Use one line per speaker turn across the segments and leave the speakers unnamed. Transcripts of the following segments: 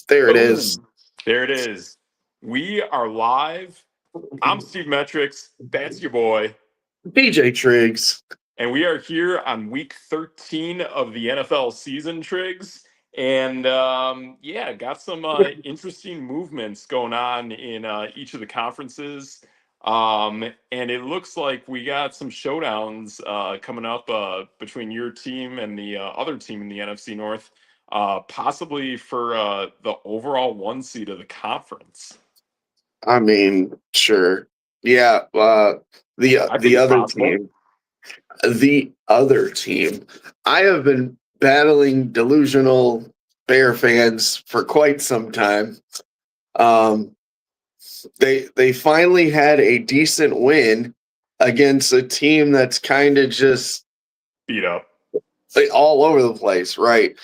There it is.
Boom. There it is. We are live. I'm Steve Metrics. That's your boy.
DJ Triggs.
And we are here on week 13 of the NFL season, Triggs. And yeah, got some interesting movements going on in each of the conferences. And it looks like we got some showdowns coming up between your team and the other team in the NFC North, possibly for the overall one seed of the conference.
I mean, sure. Yeah, the
I think
the
it's
other
possible.
team. The other team. I have been battling delusional Bear fans for quite some time. Um, they finally had a decent win against a team that's kind of just
Beat up.
like, all over the place, right?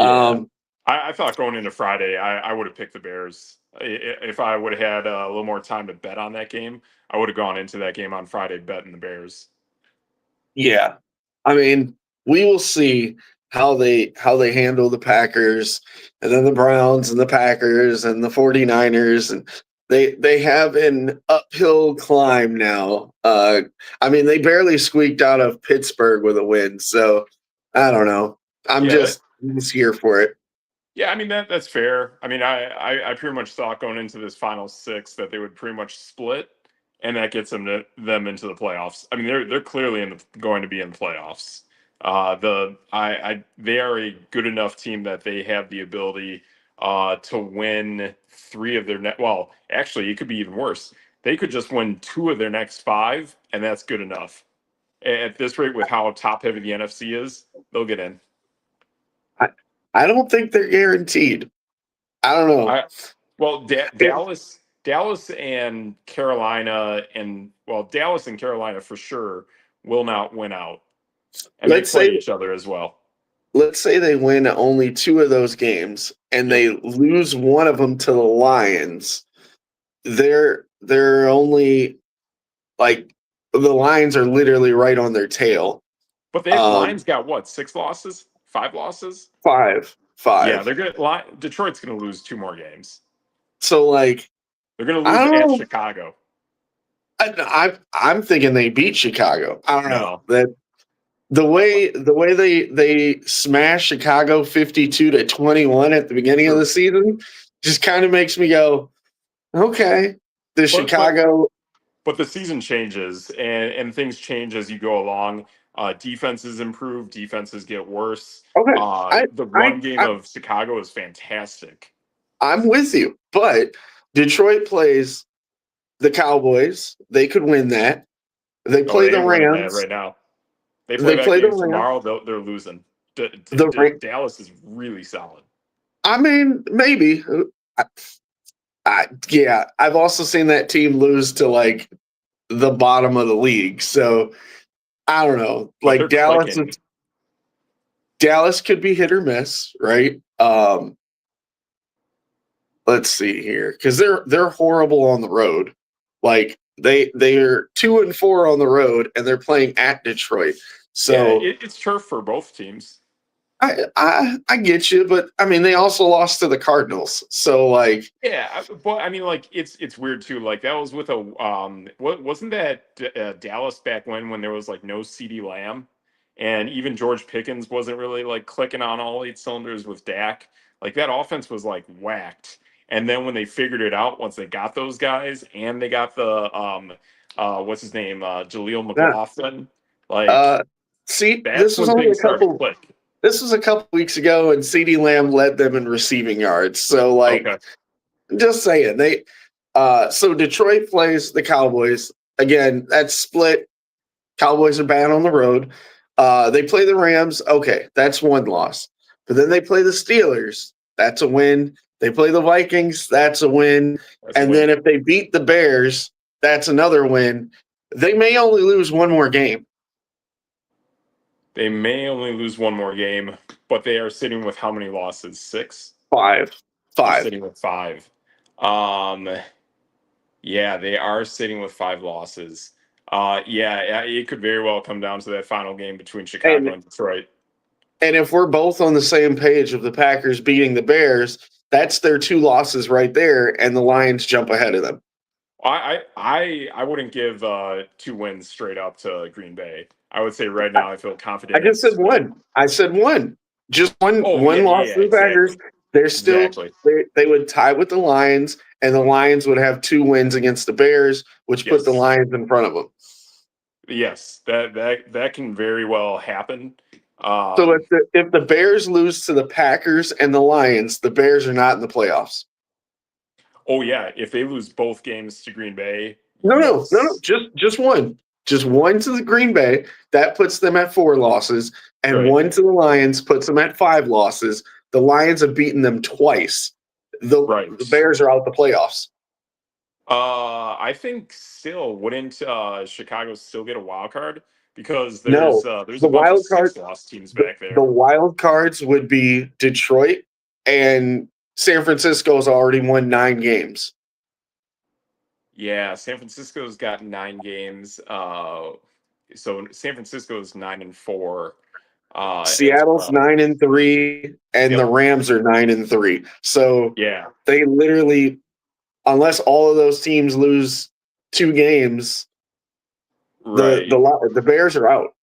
Yeah.
Um,
I thought going into Friday, I would have picked the Bears. If I would have had a little more time to bet on that game, I would have gone into that game on Friday betting the Bears.
yeah. I mean, we will see how they handle the Packers and then the Browns and the Packers and the 49ers, and they have an uphill climb now. I mean, they barely squeaked out of Pittsburgh with a win, so I don't know. I'm
Yeah,
just here for it.
yeah. I mean that's fair. I mean, I pretty much thought going into this final six that they would pretty much split, and that gets them into the playoffs. I mean, they're clearly going to be in the playoffs. They are a good enough team that they have the ability to win three of their net. Well, actually, it could be even worse. They could just win two of their next five, and that's good enough. At this rate, with how top heavy the NFC is, they'll get in.
I, I don't think they're guaranteed. I don't know.
I well, Dallas and Carolina, and well, Dallas and Carolina for sure will not win out, and they
Let's
play
say
each other as well.
let's say they win only two of those games and
Yep.
they lose one of them to the Lions. They're only like the Lions are literally right on their tail.
But the
Um,
Lions got what, 6 losses, 5 losses?
five,
Yeah,
five.
they're gonna. Detroit's gonna lose 2 more games.
So like
They're gonna
I
lose
don't
at
know.
Chicago.
I'm thinking they beat Chicago. I don't know
No,
that the way they smashed Chicago 52-21 at the beginning of
true.
the season just kind of makes me go, okay, the
But but
Chicago.
but the season changes and things change as you go along. Defenses improve, defenses get worse.
Okay,
The run game
I
of Chicago is fantastic.
I'm with you, but Detroit plays the Cowboys. They could win that. They
Oh,
play
they
the
ain't winning that
Rams.
right now. They play
They
that
play the
game
Rams.
tomorrow. They're losing.
The
Dallas is really solid.
I mean, maybe. I, yeah, I've also seen that team lose to like the bottom of the league. So I don't know.
But
Like
they're clicking.
Dallas could be hit or miss, right? Let's see here, because they're horrible on the road. Like they're 2-4 on the road, and they're playing at Detroit.
Yeah,
So
it's turf for both teams.
I get you, but I mean they also lost to the Cardinals. So like
Yeah, but I mean, like it's weird too. Like that was with a what wasn't that Dallas back when there was like no CD Lamb, and even George Pickens wasn't really like clicking on all 8 cylinders with Dak. Like that offense was like whacked. And then when they figured it out, once they got those guys and they got the what's his name, Jaleel
that
McLaughlin, like
uh see
that's when things started to click.
this was a couple weeks ago, and CeeDee Lamb led them in receiving yards. So like
Okay,
just saying they so Detroit plays the Cowboys. Again, that's split. Cowboys are bad on the road. They play the Rams. Okay, that's one loss. But then they play the Steelers. That's a win. They play the Vikings. That's a win.
that's a
And then
win.
if they beat the Bears, that's another win. They may only lose one more game.
They may only lose one more game, but they are sitting with how many losses? Six?
Five.
They're
Five.
sitting with five. Um, yeah, they are sitting with 5 losses. Yeah, it could very well come down to that final game between Chicago
And
and Detroit.
and if we're both on the same page of the Packers beating the Bears, that's their 2 losses right there, and the Lions jump ahead of them.
I wouldn't give 2 wins straight up to Green Bay. I would say right now I feel
I
confident in
just said
split.
one. I said one. Just one
Oh yeah,
one
yeah,
loss
yeah,
to the Packers.
exactly,
They're still
exactly.
they would tie with the Lions, and the Lions would have 2 wins against the Bears, which put the
Yes,
Lions in front of them.
yes, that can very well happen.
So if
Um,
the Bears lose to the Packers and the Lions, the Bears are not in the playoffs.
oh yeah, if they lose both games to Green Bay,
No.
yes,
Just one. Just one to the Green Bay. That puts them at 4 losses, and
right,
one to the Lions puts them at 5 losses. The Lions have beaten them twice. The
right.
Bears are out the playoffs.
I think still wouldn't Chicago still get a wild card because
No,
there's
the
a bunch of
wild card,
6 loss teams
the,
back
the
there.
wild cards would be Detroit, and San Francisco's already won 9 games.
Yeah, San Francisco's got 9 games. So San Francisco's 9-4 as
Seattle's
well.
9-3, and the
Yep.
Rams are 9-3. So
Yeah.
they literally, unless all of those teams lose 2 games,
Right.
the Bears are out.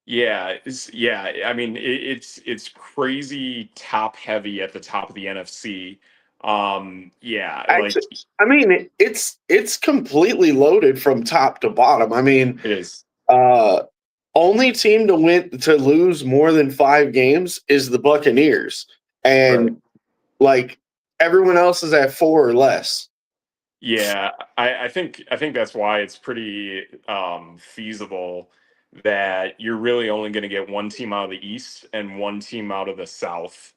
Yeah. Yeah. I mean, it's crazy top heavy at the top of the NFC. Yeah. Like
Actually, I mean, it's completely loaded from top to bottom. I mean,
it is.
uh, only team to lose more than 5 games is the Buccaneers,
Right.
and like everyone else is at 4 or less.
Yeah, I think that's why it's pretty feasible that you're really only going to get one team out of the East and one team out of the South,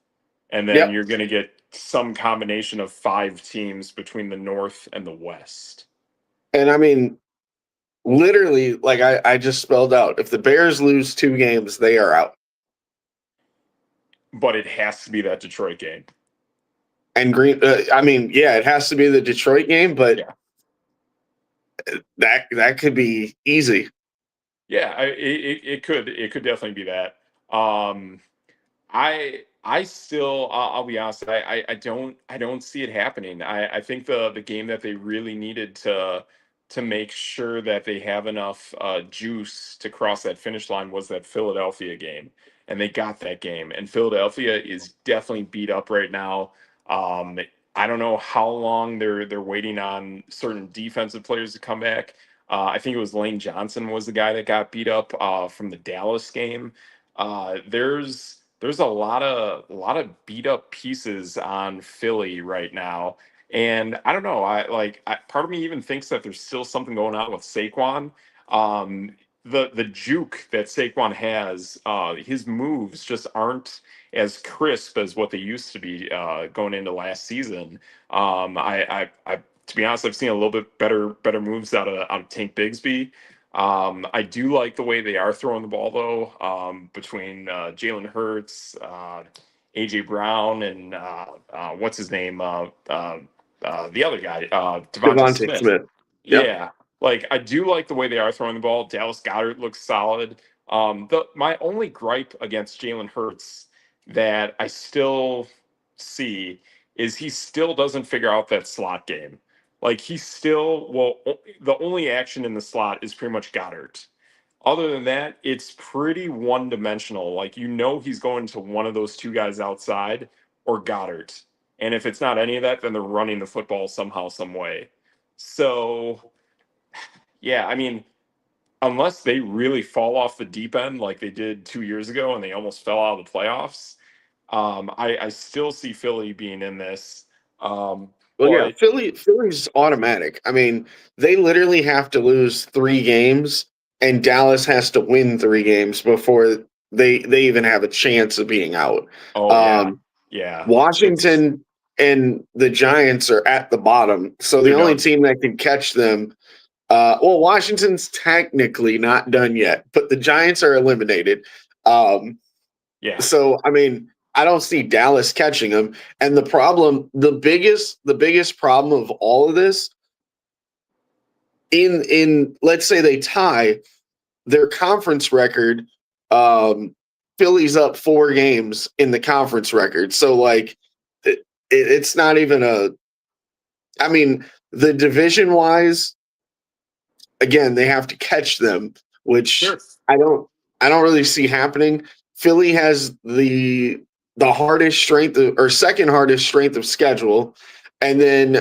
and then
Yep,
you're going to get some combination of 5 teams between the North and the West.
and I mean, literally, like I just spelled out, if the Bears lose 2 games, they are out.
But it has to be that Detroit game.
And I mean, yeah, it has to be the Detroit game, but
Yeah,
that could be easy.
yeah, it could definitely be that. Um, I still I'll be honest I don't see it happening. I think the game that they really needed to make sure that they have enough juice to cross that finish line was that Philadelphia game, and they got that game. And Philadelphia is definitely beat up right now. Um, I don't know how long they're waiting on certain defensive players to come back. I think it was Lane Johnson was the guy that got beat up from the Dallas game. There's a lot of beat up pieces on Philly right now, and I don't know. Part of me even thinks that there's still something going on with Saquon. Um, the juke that Saquon has, his moves just aren't as crisp as what they used to be going into last season. To be honest, I've seen a little bit better moves out of Tank Bigsby. I do like the way they are throwing the ball though. Between Jalen Hurts, AJ Brown, and what's his name, the other guy, Devonta
Devontae
Smith.
Smith. Yep.
Yeah, like I do like the way they are throwing the ball. Dallas Goddard looks solid. My only gripe against Jalen Hurts that I still see is he still doesn't figure out that slot game. Like he still, the only action in the slot is pretty much Goddard. Other than that, it's pretty one dimensional. Like he's going to one of those 2 guys outside or Goddard. And if it's not any of that, then they're running the football somehow, some way. So yeah, I mean, unless they really fall off the deep end like they did 2 years ago and they almost fell out of the playoffs, I still see Philly being in this. Um,
Well, yeah,
but
Philly's automatic. I mean, they literally have to lose 3 games, and Dallas has to win 3 games before they even have a chance of being out.
oh yeah,
Um,
yeah, it's
Washington and the Giants are at the bottom, so the
they're
only
done.
team that can catch them. Well, Washington's technically not done yet, but the Giants are eliminated. Um,
Yeah.
so, I mean, I don't see Dallas catching them. And the biggest problem of all of this, in let's say they tie their conference record, um, Philly's up 4 games in the conference record. So, like, it's not even a. I mean, the division wise, again, they have to catch them, which
Sure.
I don't. I don't really see happening. Philly has the hardest strength or second hardest strength of schedule, and then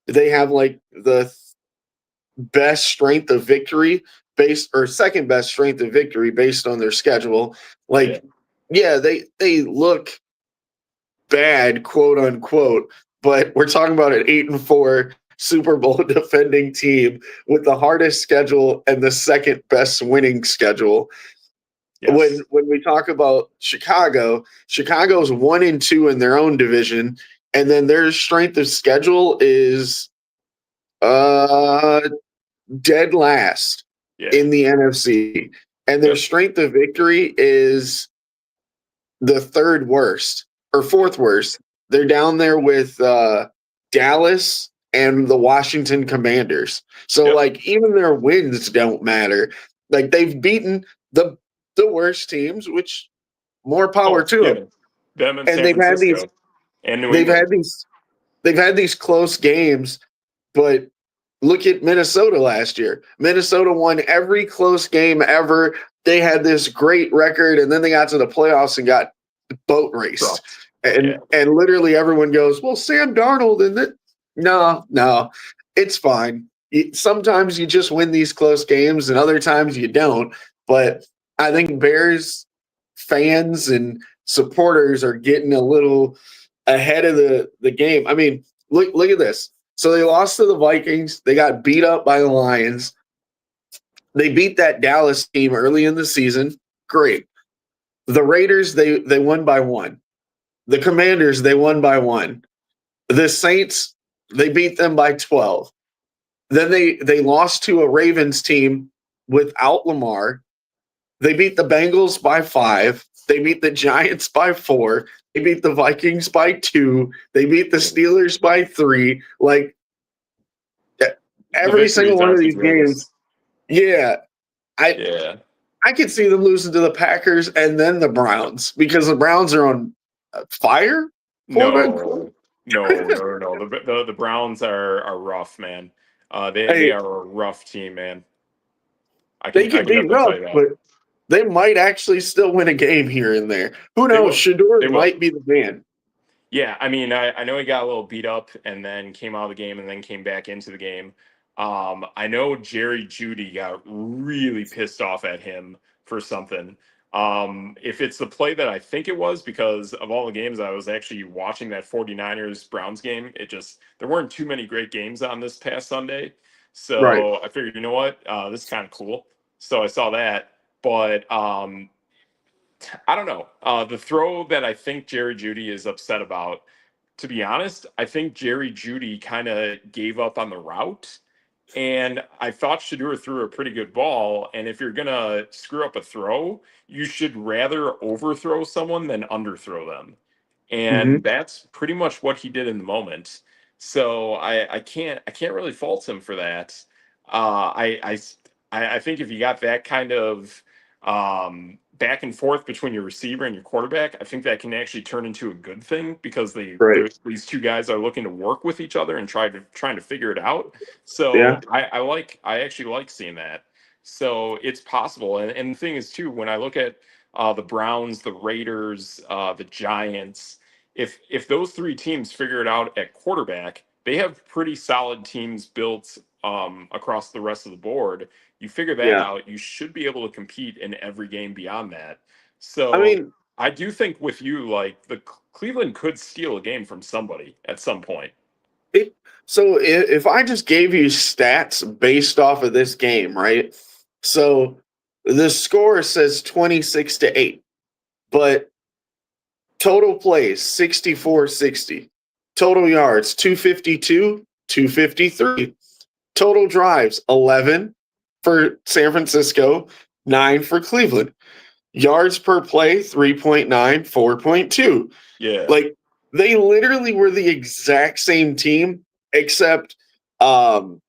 they have like the best strength of victory based or second best strength of victory based on their schedule.
Yeah.
Like, yeah, they look bad, quote unquote, but we're talking about an 8-4 Super Bowl defending team with the hardest schedule and the second best winning schedule. When
Yes.
we talk about Chicago, Chicago's 1-2 in their own division, and then their strength of schedule is uh dead last
Yeah.
in the NFC, and their
Yep.
strength of victory is the third worst or
Yep.
fourth worst. They're down there with Dallas and the Washington Commanders. So
Yep.
like even their wins don't matter. Like they've beaten the worst teams, which more power
Oh,
to them.
yeah. Them in
And
San Francisco and New
they've had
England.
these they've had these close games, but look at Minnesota last year. Minnesota won every close game ever. They had this great record, and then they got to the playoffs and got boat raced.
Trucked. Yeah.
And literally everyone goes, "Well, Sam Darnold," and it. No, no, it's fine. Sometimes you just win these close games, and other times you don't. But I think Bears fans and supporters are getting a little ahead of the game. I mean, look at this. So they lost to the Vikings. They got beat up by the Lions. They beat that Dallas team early in the season. Great. The Raiders, they won by one. The Commanders, they won by one. The Saints, they beat them by 12. Then they lost to a Ravens team without Lamar. They beat the Bengals by 5. They beat the Giants by 4. They beat the Vikings by 2. They beat the Steelers by 3. Like
The
every single
victories
one of
aren't the
these games,
greatest.
yeah, I
Yeah.
I could see them losing to the Packers and then the Browns because the Browns are on fire, quote unquote.
No, no. The Browns are rough, man. They
Hey,
are a rough team, man.
they
I
can
can
be
definitely tell
rough,
you that.
but they might actually still win a game here and there. Who
They
knows?
will.
Shador
They will.
might be the man.
Yeah, I mean, I know he got a little beat up and then came out of the game and then came back into the game. I know Jerry Judy got really pissed off at him for something. If it's the play that I think it was, because of all the games I was actually watching that 49ers Browns game, there weren't too many great games on this past Sunday.
Right.
So I figured, you know what, this is kind of cool. So I saw that. But I don't know. The throw that I think Jerry Judy is upset about, to be honest, I think Jerry Judy kind of gave up on the route. And I thought Shadur threw a pretty good ball. And if you're going to screw up a throw, you should rather overthrow someone than underthrow them.
Hmm.
And that's pretty much what he did in the moment. So I can't really fault him for that. I think if you got that kind of back and forth between your receiver and your quarterback, I think that can actually turn into a good thing because
Right.
these two guys are looking to work with each other and trying to figure it out.
Yeah.
So I actually like seeing that. So it's possible, and the thing is too, when I look at the Browns, the Raiders, the Giants, if those three teams figure it out at quarterback, they have pretty solid teams built across the rest of the board. You figure that
Yeah.
out, you should be able to compete in every game beyond that.
I
So
mean,
I do think with you, like Cleveland could steal a game from somebody at some point.
it, so if I just gave you stats based off of this game, right? So the score says 26-8, but total plays 64-60. Total yards 252, 253. Total drives 11 for San Francisco, 9 for Cleveland. Yards per play 3.9, 4.2.
Yeah.
Like they literally were the exact same team except um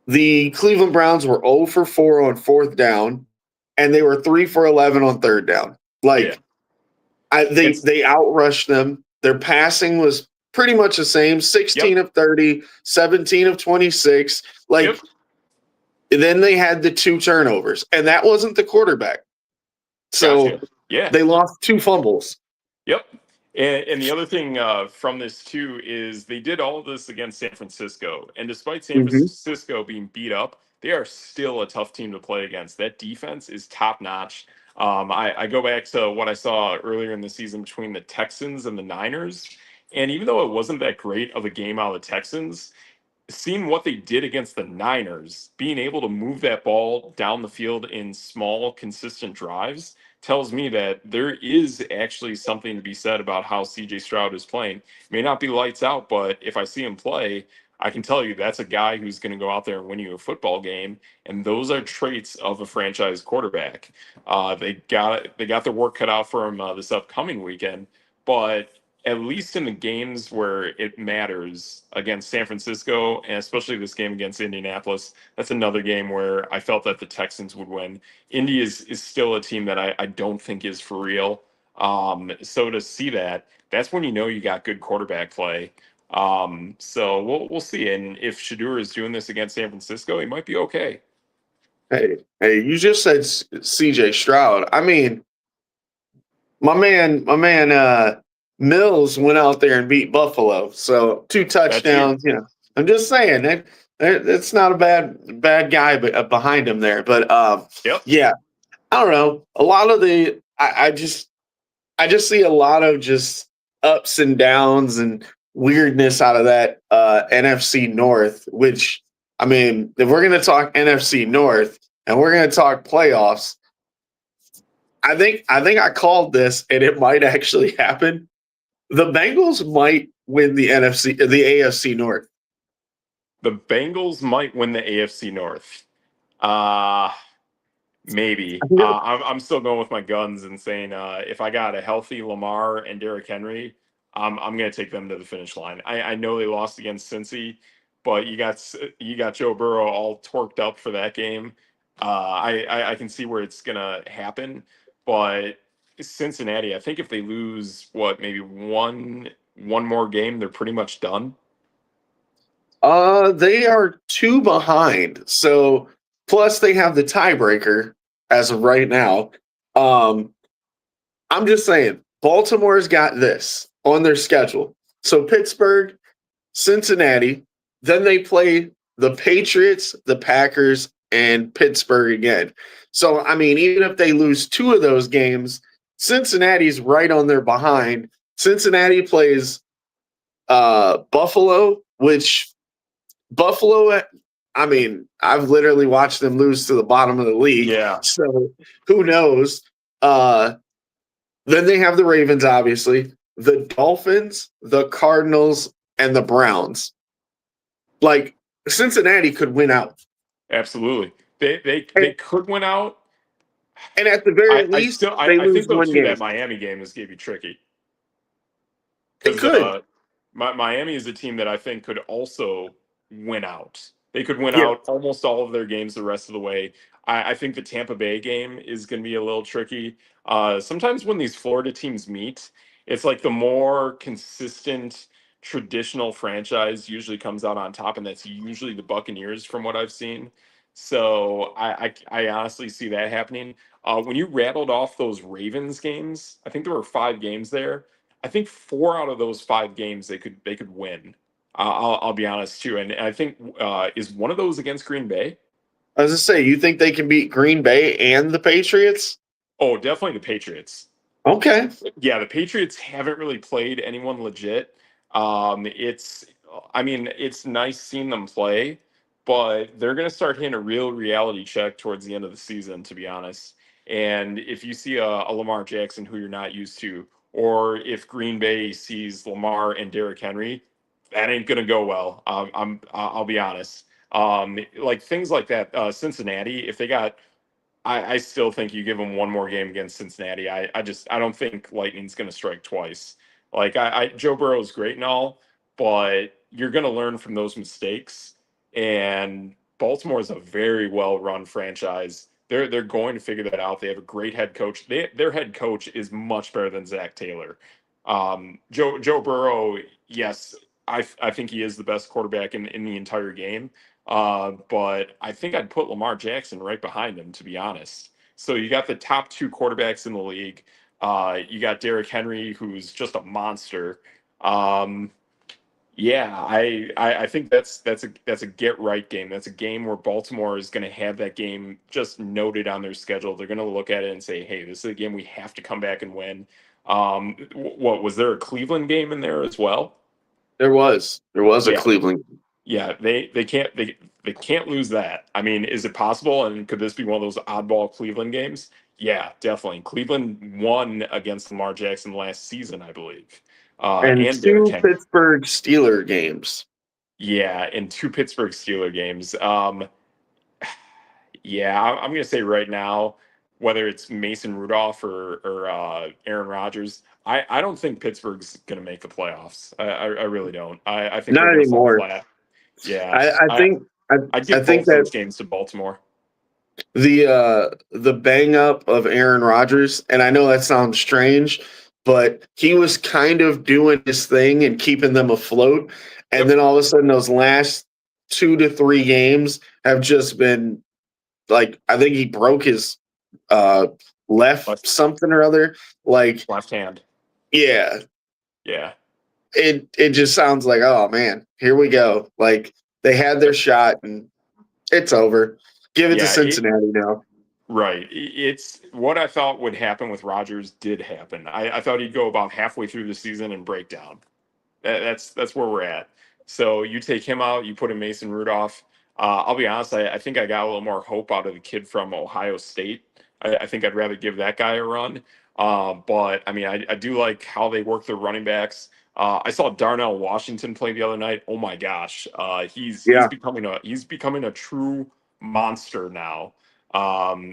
the Cleveland Browns were 0 for 4 on fourth down and they were 3 for 11 on third down.
Yeah.
Like
It's
they outrushed them. Their passing was pretty much the same, 16
Yep.
of 30, 17 of 26.
Yep.
Like, then they had the 2 turnovers, and that wasn't the quarterback.
Gotcha.
So
Yeah.
they lost 2 fumbles.
Yep. And the other thing from this too is they did all of this against San Francisco, and despite San
Mm-hmm.
Francisco being beat up, they are still a tough team to play against. That defense is top notch. I go back to what I saw earlier in the season between the Texans and the Niners, and even though it wasn't that great of a game out of the Texans, seeing what they did against the Niners, being able to move that ball down the field in small, consistent drives tells me that there is actually something to be said about how CJ Stroud is playing. May not be lights out, but if I see him play, I can tell you that's a guy who's going to go out there and win you a football game, and those are traits of a franchise quarterback. They got their work cut out for him this upcoming weekend, but at least in the games where it matters against San Francisco, and especially this game against Indianapolis, that's another game where I felt that the Texans would win. Indy is still a team that I don't think is for real. So to see that, that's when you know you got good quarterback play. So we'll see. And if Shadur is doing this against San Francisco, he might be okay.
Hey, you just said CJ Stroud. I mean, my man, Mills went out there and beat Buffalo. So 2
That's true.
touchdowns. I'm just saying it's not a bad guy, but behind him there. But
Yep.
yeah, I don't know. A lot of I just see a lot of just ups and downs and weirdness out of that NFC North. Which, I mean, if we're going to talk NFC North and we're going to talk playoffs, I think I called this, and it might actually happen. The Bengals might win the AFC North.
The Bengals might win the AFC North. Uh Maybe. I'm still going with my guns and saying if I got a healthy Lamar and Derrick Henry, I'm going to take them to the finish line. I know they lost against Cincy, but you got Joe Burrow all torqued up for that game. I can see where it's going to happen, but Cincinnati, I think if they lose what maybe one more game, they're pretty much done.
They are 2 behind. So plus they have the tiebreaker as of right now. Um, I'm just saying, Baltimore's got this on their schedule. So Pittsburgh, Cincinnati, then they play the Patriots, the Packers, and Pittsburgh again. So, I mean, even if they lose 2 of those games, Cincinnati's right on their behind. Cincinnati plays Buffalo, which Buffalo, I mean, I've literally watched them lose to the bottom of the league.
Yeah,
So who knows? Uh, then they have the Ravens, obviously, the Dolphins, the Cardinals, and the Browns. Like, Cincinnati could win out.
absolutely.
And,
They could win out.
and at the very least, they
I think
lose
though
one
too
game.
that Miami game is going to be tricky
They
because
could.
Miami is a team that I think could also win out. They could win
Yeah.
out almost all of their games the rest of the way. I think the Tampa Bay game is going to be a little tricky. Sometimes when these Florida teams meet, it's like the more consistent traditional franchise usually comes out on top, and that's usually the Buccaneers from what I've seen. So I honestly see that happening. When you rattled off those Ravens games, I think there were 5 games there. I think 4 out of those 5 games they could win. I'll be honest too, and I think is one of those against Green Bay.
As I say, you think they can beat Green Bay and the Patriots?
Oh, definitely the Patriots.
Okay.
Yeah, the Patriots haven't really played anyone legit. It's, I mean, it's nice seeing them play, but they're going to start hitting a real reality check towards the end of the season, to be honest. And if you see a Lamar Jackson who you're not used to, or if Green Bay sees Lamar and Derrick Henry, that ain't going to go well. I'll be honest. Like things like that. Cincinnati, if they got I still think you give them one more game against Cincinnati. I don't think Lightning's going to strike twice. Like Joe Burrow is great and all, but you're going to learn from those mistakes. And Baltimore is a very well run franchise. They're going to figure that out. They have a great head coach. Their head coach is much better than Zach Taylor. Joe Burrow, yes, I think he is the best quarterback in the entire game. But I think I'd put Lamar Jackson right behind him, to be honest. So you got the top two quarterbacks in the league. You got Derrick Henry, who's just a monster. Um, yeah, I think that's a get right game. That's a game where Baltimore is going to have that game just noted on their schedule. They're going to look at it and say, "Hey, this is a game we have to come back and win." What was there a Cleveland game in there as well?
There was a
Yeah,
Cleveland.
yeah. They can't lose that. I mean, is it possible? And could this be one of those oddball Cleveland games? Yeah, definitely. Cleveland won against Lamar Jackson last season, I believe,
And
and Derrick
two
Henry.
Pittsburgh Steeler games.
Yeah, in two Pittsburgh Steeler games. Yeah, I'm going to say right now, whether it's Mason Rudolph or Aaron Rodgers, I don't think Pittsburgh's going to make the playoffs. I really don't. I think they're
Not
going to fall
anymore.
flat. Yeah,
I think I,
I'd
I
give
think
both
that
those games to Baltimore.
the bang up of Aaron Rodgers, and I know that sounds strange, but he was kind of doing his thing and keeping them afloat. And
Yep.
then all of a sudden, those last 2 to 3 games have just been like, I think he broke his uh left
Left,
something or other. Like,
left hand.
yeah,
Yeah.
it just sounds like, oh man, here we go. Like they had their
Yep.
shot and it's over. Give it to
Yeah.
Cincinnati now.
Right. It's what I thought would happen with Rodgers did happen. I thought he'd go about halfway through the season and break down. That's where we're at. So you take him out, you put in Mason Rudolph. I'll be honest, I think I got a little more hope out of the kid from Ohio State. I think I'd rather give that guy a run. But I mean, I do like how they work their running backs. I saw Darnell Washington play the other night. Oh my gosh, he's
Yeah.
becoming a true monster now.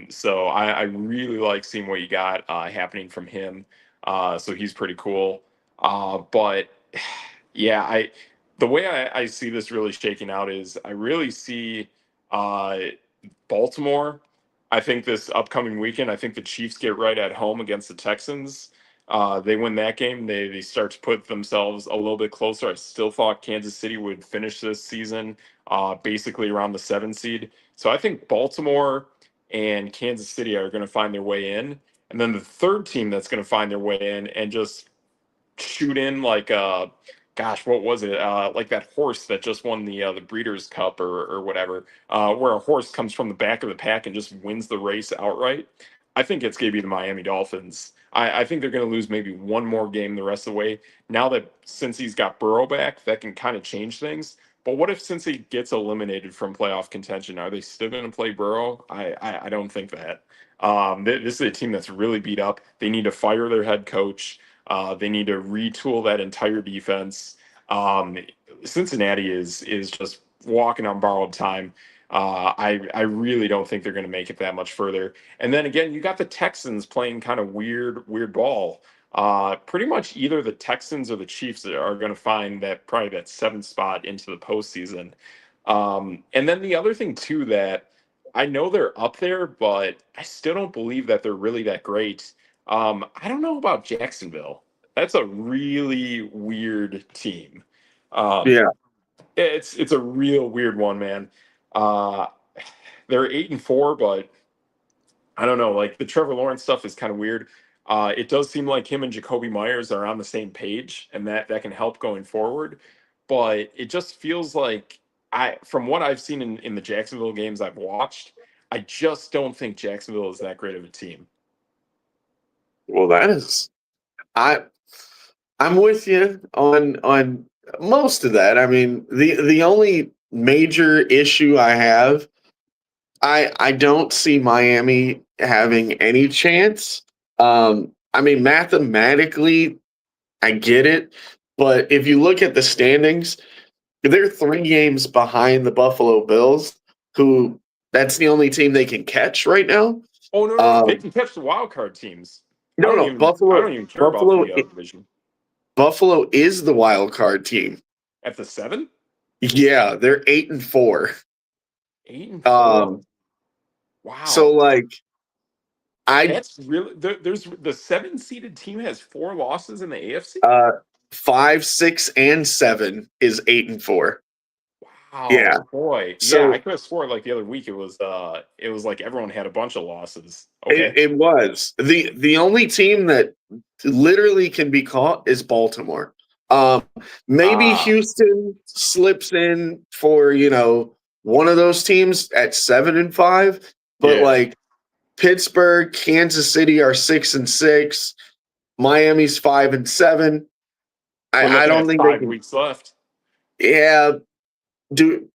So I really like seeing what you got happening from him. So he's pretty cool. But yeah, the way I see this really shaking out is I really see uh, Baltimore. I think this upcoming weekend, I think the Chiefs get right at home against the Texans. They win that game. They start to put themselves a little bit closer. I still thought Kansas City would finish this season basically around the 7 seed. So I think Baltimore and Kansas City are going to find their way in. And then the third team that's going to find their way in and just shoot in like gosh, what was it? Like that horse that just won the Breeders' Cup or whatever, where a horse comes from the back of the pack and just wins the race outright. I think it's going to be the Miami Dolphins. I think they're going to lose maybe one more game the rest of the way. Now that since he's got Burrow back, that can kind of change things. But what if since he gets eliminated from playoff contention, are they still going to play Burrow? I don't think that. This is a team that's really beat up. They need to fire their head coach. They need to retool that entire defense. Um, Cincinnati is just walking on borrowed time. I really don't think they're going to make it that much further. And then again, you got the Texans playing kind of weird ball. Pretty much either the Texans or the Chiefs are going to find that probably that seventh spot into the postseason. And then the other thing too that I know they're up there, but I still don't believe that they're really that great. I don't know about Jacksonville. That's a really weird team. Um,
Yeah.
it's a real weird one, man. Uh, they're 8-4, but I don't know. Like the Trevor Lawrence stuff is kind of weird. It does seem like him and Jacoby Myers are on the same page, and that can help going forward. But it just feels like from what I've seen in the Jacksonville games I've watched, I just don't think Jacksonville is that great of a team.
Well, that is I I'm with you on most of that. I mean, the only major issue I have, I don't see Miami having any chance. I mean, mathematically, I get it, but if you look at the standings, they're 3 games behind the Buffalo Bills, who that's the only team they can catch right now.
Oh no, they
Um,
can catch the wild card teams.
no, no,
I
Buffalo,
don't even care about
Buffalo,
the division
Buffalo is the wild card team.
at the 7,
Yeah, they're 8-4.
8-4.
Um, so
Wow.
like I
That's really there's the seven seeded team has four losses in the AFC.
5, 6, and 7 is 8-4. Yeah.
Wow, boy, yeah, I
So
could have sworn like the other week it was like everyone had a bunch of losses.
it,
Okay,
it was the only team that literally can be caught is Baltimore. Um, maybe
ah,
Houston slips in for one of those teams at 7-5, but
yeah.
like Pittsburgh, Kansas City are 6-6. Miami's 5-7.
We're
I
looking
don't
at
think they
5 weeks
can.
left
Yeah. Do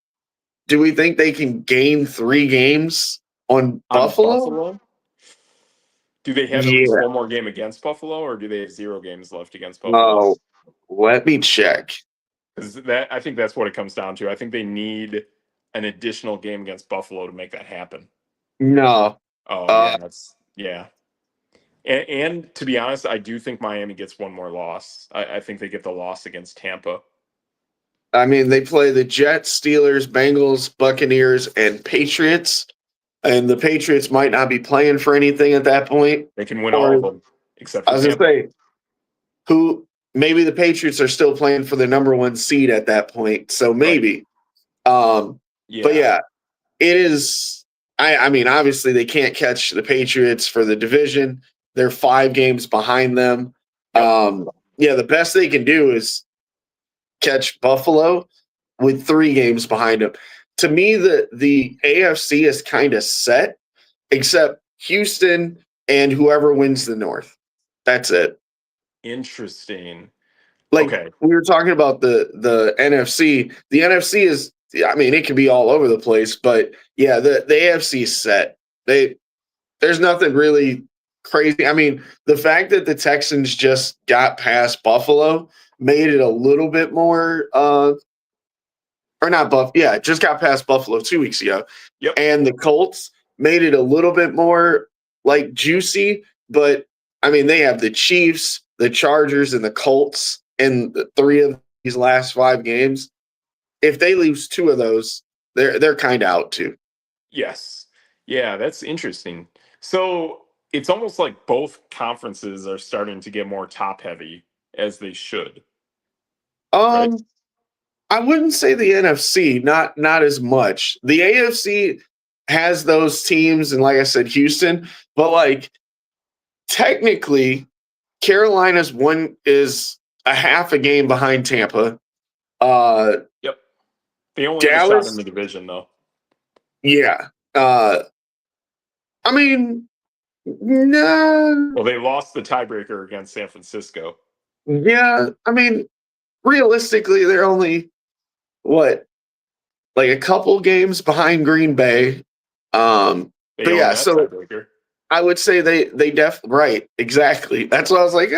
do we think they can gain 3 games on
on
Buffalo?
Buffalo. Do they have at least
Yeah.
one more game against Buffalo, or do they have 0 games left against Buffalo?
Oh, let me check.
Because that I think that's what it comes down to. I think they need an additional game against Buffalo to make that happen.
No.
Oh
Uh,
yeah, that's yeah. And to be honest, I do think Miami gets one more loss. I think they get the loss against Tampa.
I mean, they play the Jets, Steelers, Bengals, Buccaneers, and Patriots. And the Patriots might not be playing for anything at that point.
They can win all
Or
of them except
I
for
was going to
Tampa.
say, who maybe the Patriots are still playing for the number one seed at that point. So
Right.
maybe. Um, but
Yeah.
yeah, it is. I mean, obviously they can't catch the Patriots for the division. They're 5 games behind them.
Yep.
Yeah, the best they can do is catch Buffalo with 3 games behind them. To me, the AFC is kind of set, except Houston and whoever wins the North. That's it.
Interesting.
Like
Okay.
we were talking about the NFC. The NFC is, I mean, it can be all over the place, but yeah, the AFC is set. There's nothing really crazy. I mean, the fact that the Texans just got past Buffalo made it a little bit more or not yeah, just got past Buffalo 2 weeks ago.
Yep.
And the Colts made it a little bit more like juicy, but I mean, they have the Chiefs, the Chargers, and the Colts in the 3 of these last 5 games. If they lose 2 of those, they're kind of out too.
Yes. Yeah, that's interesting. So it's almost like both conferences are starting to get more top heavy as they should, right?
Um, I wouldn't say the NFC, not as much. The AFC has those teams, and like I said, Houston, but like technically, Carolina's one is a half a game behind Tampa. Uh,
Yep. They only have a shot in
Dallas,
the division, though.
yeah. I mean, no,
Well, they lost the tiebreaker against San Francisco.
yeah. I mean, realistically, they're only what, like a couple games behind Green Bay.
They
But
own
yeah,
that
so
tiebreaker.
I would say they right, exactly. That's why I was like,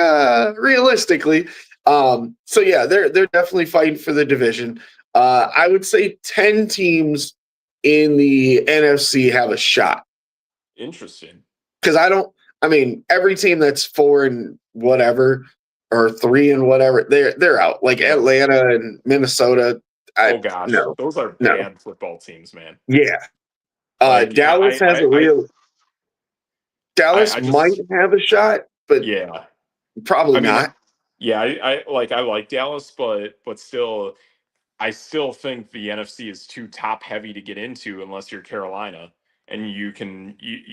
realistically. So yeah, they're definitely fighting for the division. I would say 10 teams in the NFC have a shot.
Interesting.
Because I mean, every team that's 4 and whatever or 3 and whatever, they're out. Like
Yep.
Atlanta and Minnesota,
Oh gosh,
no,
those are
no.
bad football teams, man.
Yeah.
Like
Dallas has a real Dallas
I
might
just
have a shot, but
yeah.
probably
I mean,
not.
yeah, I like Dallas, but still, I still think the NFC is too top heavy to get into unless you're Carolina and you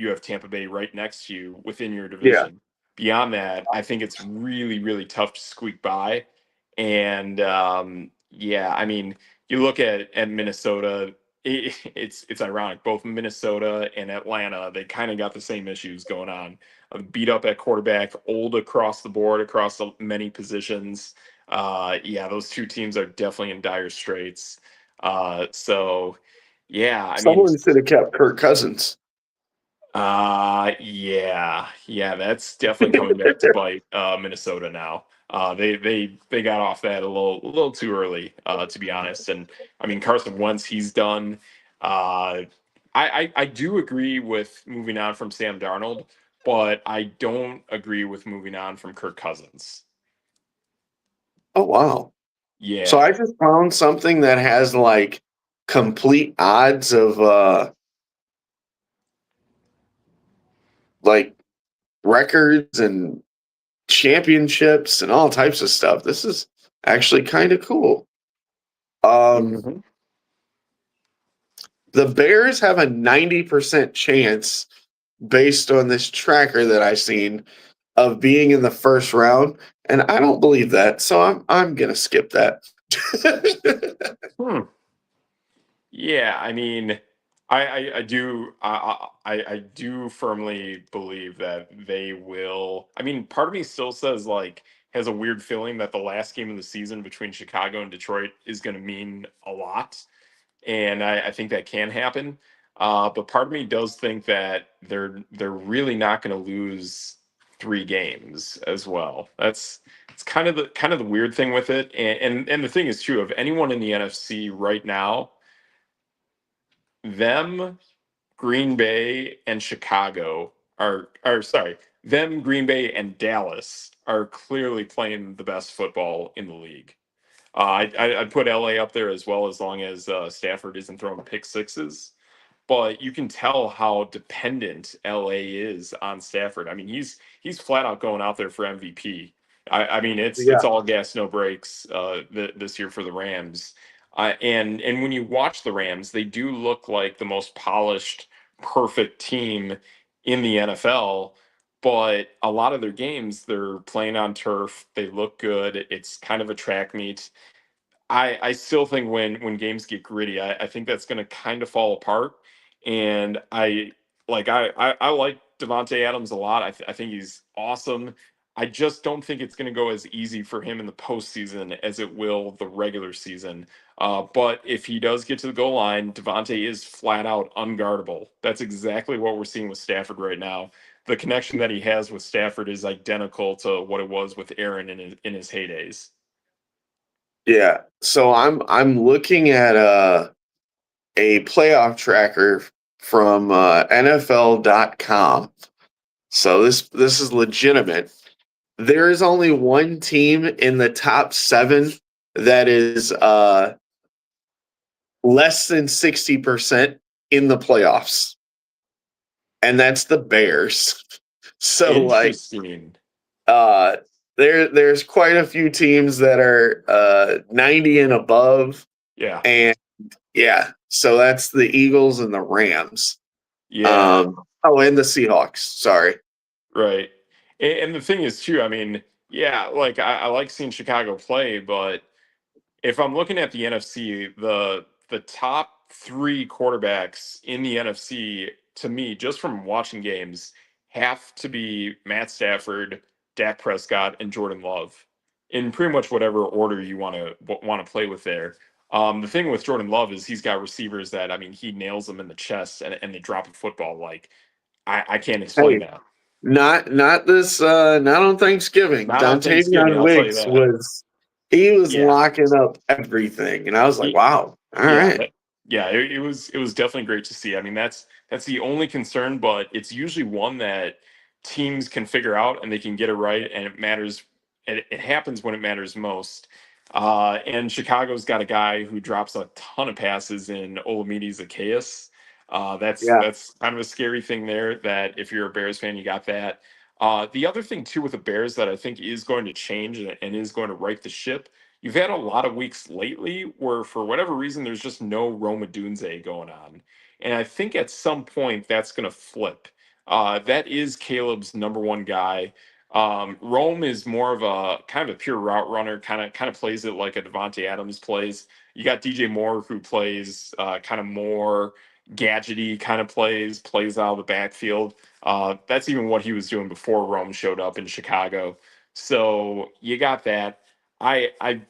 have Tampa Bay right next to you within your
Yeah.
division. Beyond that, I think it's really really tough to squeak by. And yeah, I mean, you look at Minnesota. It's ironic. Both Minnesota and Atlanta, they kind of got the same issues going on. Beat up at quarterback, old across the board, across many positions. Yeah, those two teams are definitely in dire straits. So yeah, I mean,
Someone should have kept Kirk Cousins.
yeah, that's definitely coming back to bite Minnesota now. They got off that a little too early, to be honest. And I mean, Carson Wentz, he's done. I do agree with moving on from Sam Darnold, but I don't agree with moving on from Kirk Cousins.
Oh wow. So I
Yeah.
just found something that has like complete odds of like records and championships and all types of stuff. This is actually kind of cool.
Mhm.
The Bears have a 90% chance based on this tracker that I've seen of being in the first round, and I don't believe that, so I'm gonna skip that.
Hmm. Yeah, I mean, I do I do firmly believe that they will. I mean, part of me still says like has a weird feeling that the last game of the season between Chicago and Detroit is going to mean a lot, and I think that can happen. But part of me does think that they're really not going to lose 3 games as well. That's it's kind of the weird thing with it, and the thing is true of anyone in the NFC right now. Them, Green Bay, and Chicago are sorry, them, Green Bay, and Dallas are clearly playing the best football in the league. I'd put LA up there as long as Stafford isn't throwing pick sixes. But you can tell how dependent LA is on Stafford. I mean, he's flat out going out there for MVP. I mean, it's
Yeah,
all gas, no brakes this year for the Rams. And when you watch the Rams, they do look like the most polished, perfect team in the NFL. But a lot of their games, they're playing on turf. They look good. It's kind of a track meet. I still think when games get gritty, I think that's going to kind of fall apart. And I like Devonte Adams a lot. I think he's awesome. I just don't think it's going to go as easy for him in the postseason as it will the regular season. But if he does get to the goal line, Devonte is flat out unguardable. That's exactly what we're seeing with Stafford right now. The connection that he has with Stafford is identical to what it was with Aaron in his heydays.
yeah. So I'm looking at a playoff tracker from NFL.com. So this is legitimate. There is only one team in the top 7 that is less than 60% in the playoffs, and that's the Bears. So like
Interesting.
uh there's quite a few teams that are 90 and above,
Yeah.
and yeah, so that's the Eagles and the Rams.
Yeah.
Oh, and the Seahawks. Sorry.
Right. And the thing is too, I mean, yeah, like I like seeing Chicago play, but if I'm looking at the NFC, the top 3 quarterbacks in the NFC to me, just from watching games, have to be Matt Stafford, Dak Prescott, and Jordan Love, in pretty much whatever order you want to play with there. The thing with Jordan Love is he's got receivers that I mean he nails them in the chest and they drop a football like I can't explain
Hey,
that.
not on Thanksgiving.
Not on Thanksgiving,
Dontavian
I'll tell you
Wicks
that.
he was
Yeah.
locking up everything, and I was like,
He,
wow, all
Yeah,
right.
yeah, it was definitely great to see. I mean, that's the only concern, but it's usually one that teams can figure out and they can get it right, and it matters. It happens when it matters most. And Chicago's got a guy who drops a ton of passes in Olamide Zaccheaus.
Yeah,
That's kind of a scary thing there. That if you're a Bears fan, you got that. The other thing too with the Bears that I think is going to change and is going to right the ship. You've had a lot of weeks lately where, for whatever reason, there's just no Roma Dunze going on. And I think at some point that's going to flip. That is Caleb's number one guy. Rome is more of a kind of a pure route runner, kind of plays it like a Devontae Adams plays. You got DJ Moore who plays kind of more gadgety kind of plays out of the backfield. That's even what he was doing before Rome showed up in Chicago. So you got that. I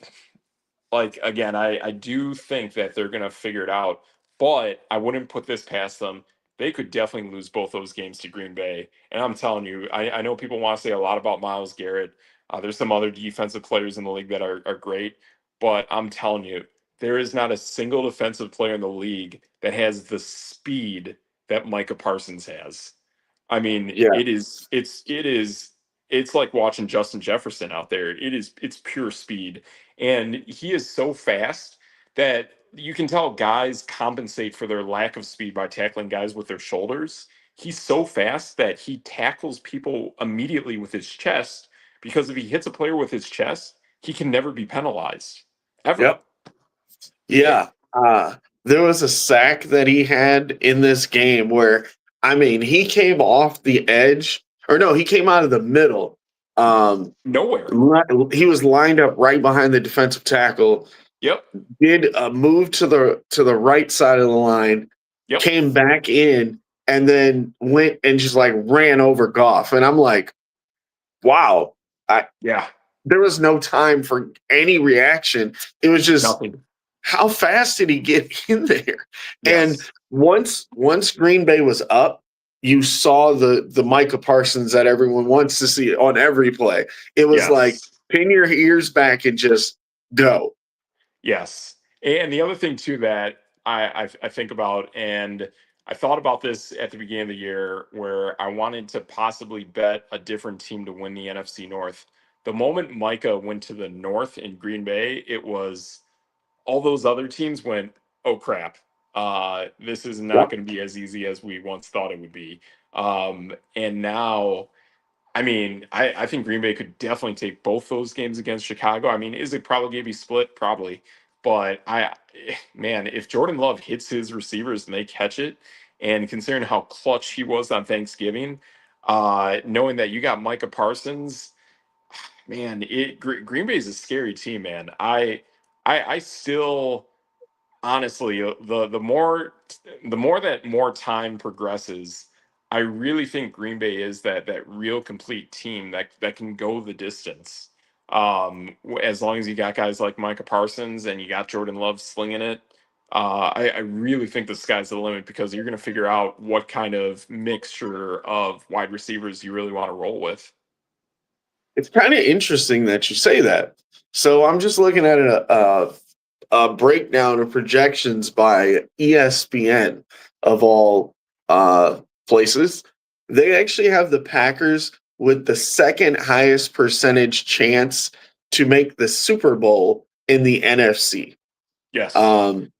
like again, I do think that they're gonna figure it out, but I wouldn't put this past them. They could definitely lose both those games to Green Bay. And I'm telling you, I know people want to say a lot about Miles Garrett. There's some other defensive players in the league that are great, but I'm telling you, there is not a single defensive player in the league that has the speed that Micah Parsons has. I mean,
yeah,
it's like watching Justin Jefferson out there. It's pure speed. And he is so fast that you can tell guys compensate for their lack of speed by tackling guys with their shoulders. he's so fast that he tackles people immediately with his chest, because if he hits a player with his chest, he can never be penalized ever.
Yep. Yeah. There was a sack that he had in this game where, I mean, he came off the edge, or no, he came out of the middle. Um,
Nowhere.
he was lined up right behind the defensive tackle,
Yep.
did a move to the right side of the line,
Yep.
came back in, and then went and just like ran over Goff. And I'm like, wow. I
Yeah.
There was no time for any reaction. It was just,
Nothing.
how fast did he get in there? And
Yes.
once Green Bay was up, you saw the Micah Parsons that everyone wants to see on every play. It was like,
Yes.
pin your ears back and just go.
Yes. And the other thing too that I think about, and I thought about this at the beginning of the year, where I wanted to possibly bet a different team to win the NFC North. The moment Micah went to the North in Green Bay, it was all those other teams went, oh crap, this is not
Yep.
going to be as easy as we once thought it would be. And now, I mean, I think Green Bay could definitely take both those games against Chicago. I mean, is it probably going to be split? Probably. But man, if Jordan Love hits his receivers and they catch it, and considering how clutch he was on Thanksgiving, knowing that you got Micah Parsons, man, Green Bay is a scary team, man. I still honestly, the more that more time progresses, I really think Green Bay is that real complete team that can go the distance. As long as you got guys like Micah Parsons and you got Jordan Love slinging it, I really think the sky's the limit, because you're going to figure out what kind of mixture of wide receivers you really want to roll with.
It's kind of interesting that you say that. So I'm just looking at a breakdown of projections by ESPN of all places. They actually have the Packers with the second highest percentage chance to make the Super Bowl in the NFC.
Yes,
Um,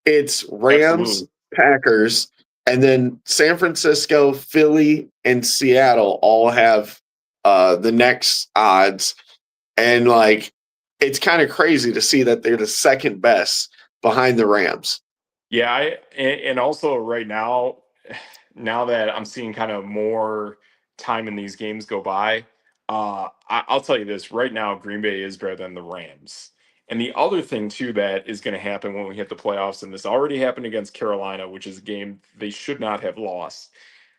it's Rams,
absolutely.
Packers, and then San Francisco, Philly, and Seattle all have the next odds. And like, it's kind of crazy to see that they're the second best behind the Rams.
Yeah, and also right now, now that I'm seeing kind of more time in these games go by, I'll tell you this right now: Green Bay is better than the Rams. And the other thing too that is going to happen when we hit the playoffs, and this already happened against Carolina, which is a game they should not have lost.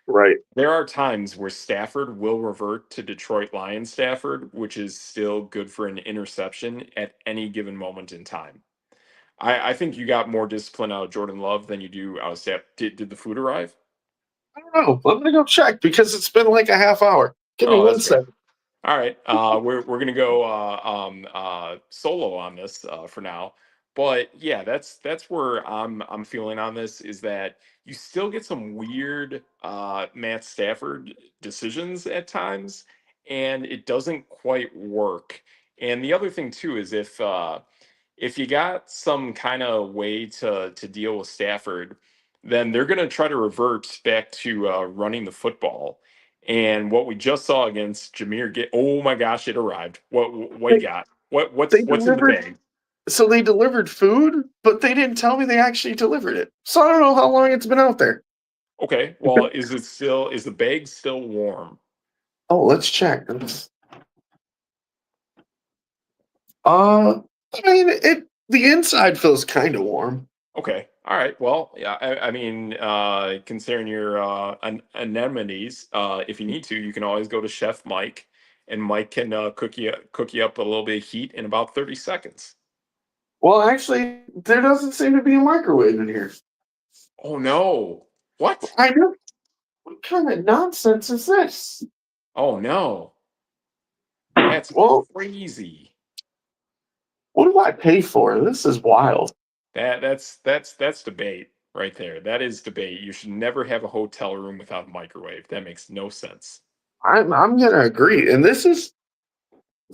Right.
There are times where Stafford will revert to Detroit Lions Stafford, which is still good for an interception at any given moment in time. I think you got more discipline out of Jordan Love than you do out of Staff. Did the food arrive?
I don't know. I'm gonna go check because it's been like a half hour. Give me
Oh,
one
that's fair.
second.
All right, we're gonna go solo on this for now, but yeah, that's where I'm feeling on this, is that you still get some weird Matt Stafford decisions at times, and it doesn't quite work. And the other thing too is if you got some kind of way to deal with Stafford, then they're going to try to revert back to running the football. And what we just saw against Jameer, oh my gosh, it arrived. What you
They,
got?
they
What's in the
delivered.
bag?
So they delivered food, but they didn't tell me they actually delivered it. So I don't know how long it's been out there.
Okay, well, is the bag still warm?
Oh, let's check. Uh, I mean, the inside feels kind of warm.
Okay. All right. Well, yeah. I mean, considering your anemones, if you need to, you can always go to Chef Mike, and Mike can cook you up a little bit of heat in about 30 seconds.
Well, actually, there doesn't seem to be a microwave in here.
Oh no! What?
I know. What kind of nonsense is this?
Oh no! That's
Well,
crazy.
what do I pay for? This is wild.
That's debate right there. That is debate. You should never have a hotel room without a microwave. That makes no sense.
I'm gonna agree. And this is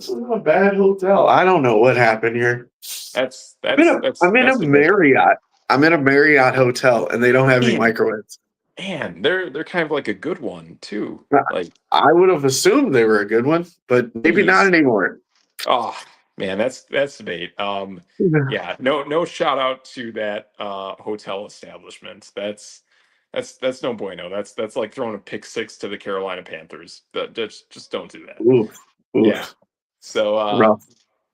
not a bad hotel. I don't know what happened here.
That's
I'm in a
debate.
Marriott. I'm in a Marriott hotel, and they don't have any
Man,
microwaves.
Man, they're kind of like a good one too. Like,
I would have assumed they were a good one, but maybe not
geez.
anymore.
Oh man, that's debate. Yeah, no shout out to that hotel establishment. That's no bueno. That's like throwing a pick six to the Carolina Panthers. Just don't do that.
Oof,
Yeah.
oof,
So
rough.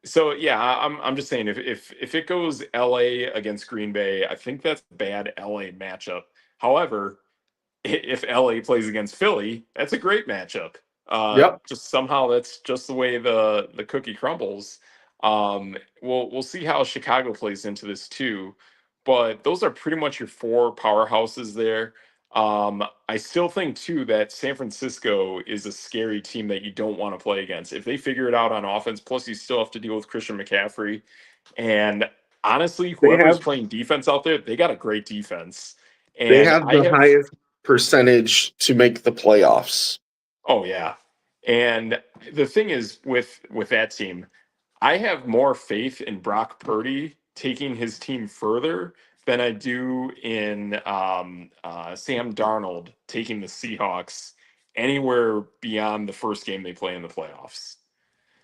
so yeah, I'm just saying if it goes LA against Green Bay, I think that's a bad LA matchup. However, if LA plays against Philly, that's a great matchup.
Yep,
Just somehow that's just the way the cookie crumbles. We'll see how Chicago plays into this too, but those are pretty much your four powerhouses there. I still think too that San Francisco is a scary team that you don't want to play against. If they figure it out on offense, plus you still have to deal with Christian McCaffrey, and honestly,
they
whoever's
have
playing defense out there, they got a great defense.
they
And
have
I
the
have
highest percentage to make the playoffs.
Oh yeah. And the thing is with that team, I have more faith in Brock Purdy taking his team further than I do in Sam Darnold taking the Seahawks anywhere beyond the first game they play in the playoffs.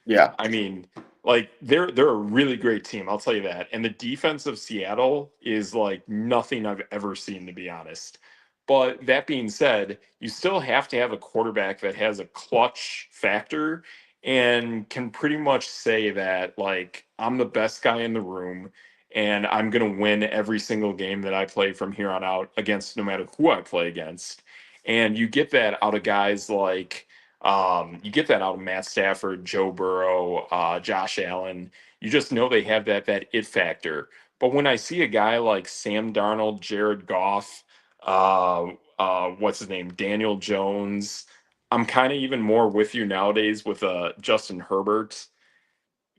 Yeah.
I mean, like they're a really great team, I'll tell you that. And the defense of Seattle is like nothing I've ever seen, to be honest. But that being said, you still have to have a quarterback that has a clutch factor and can pretty much say that like I'm the best guy in the room and I'm going to win every single game that I play from here on out against no matter who I play against. And you get that out of guys like you get that out of Matt Stafford, Joe Burrow, Josh Allen. You just know they have that it factor. But when I see a guy like Sam Darnold, Jared Goff, what's his name, Daniel Jones, I'm kind of even more with you nowadays with Justin Herbert.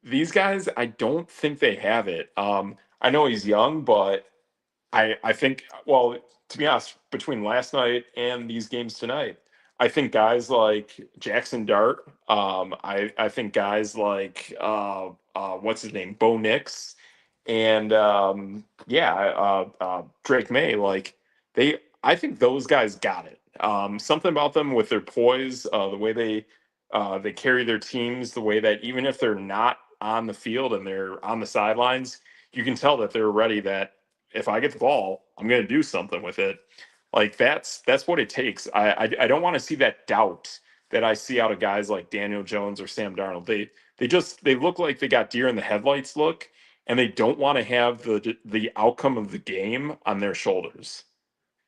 These guys, I don't think they have it. I know he's young, but I think well, to be honest, between last night and these games tonight, I think guys like Jackson Dart, I think guys like what's his name, Bo Nix, and Drake May, like I think those guys got it. Something about them with their poise, the way they carry their teams, the way that even if they're not on the field and they're on the sidelines, you can tell that they're ready. That if I get the ball, I'm going to do something with it. Like that's what it takes. I don't want to see that doubt that I see out of guys like Daniel Jones or Sam Darnold. They look like they got deer in the headlights look, and they don't want to have the outcome of the game on their shoulders.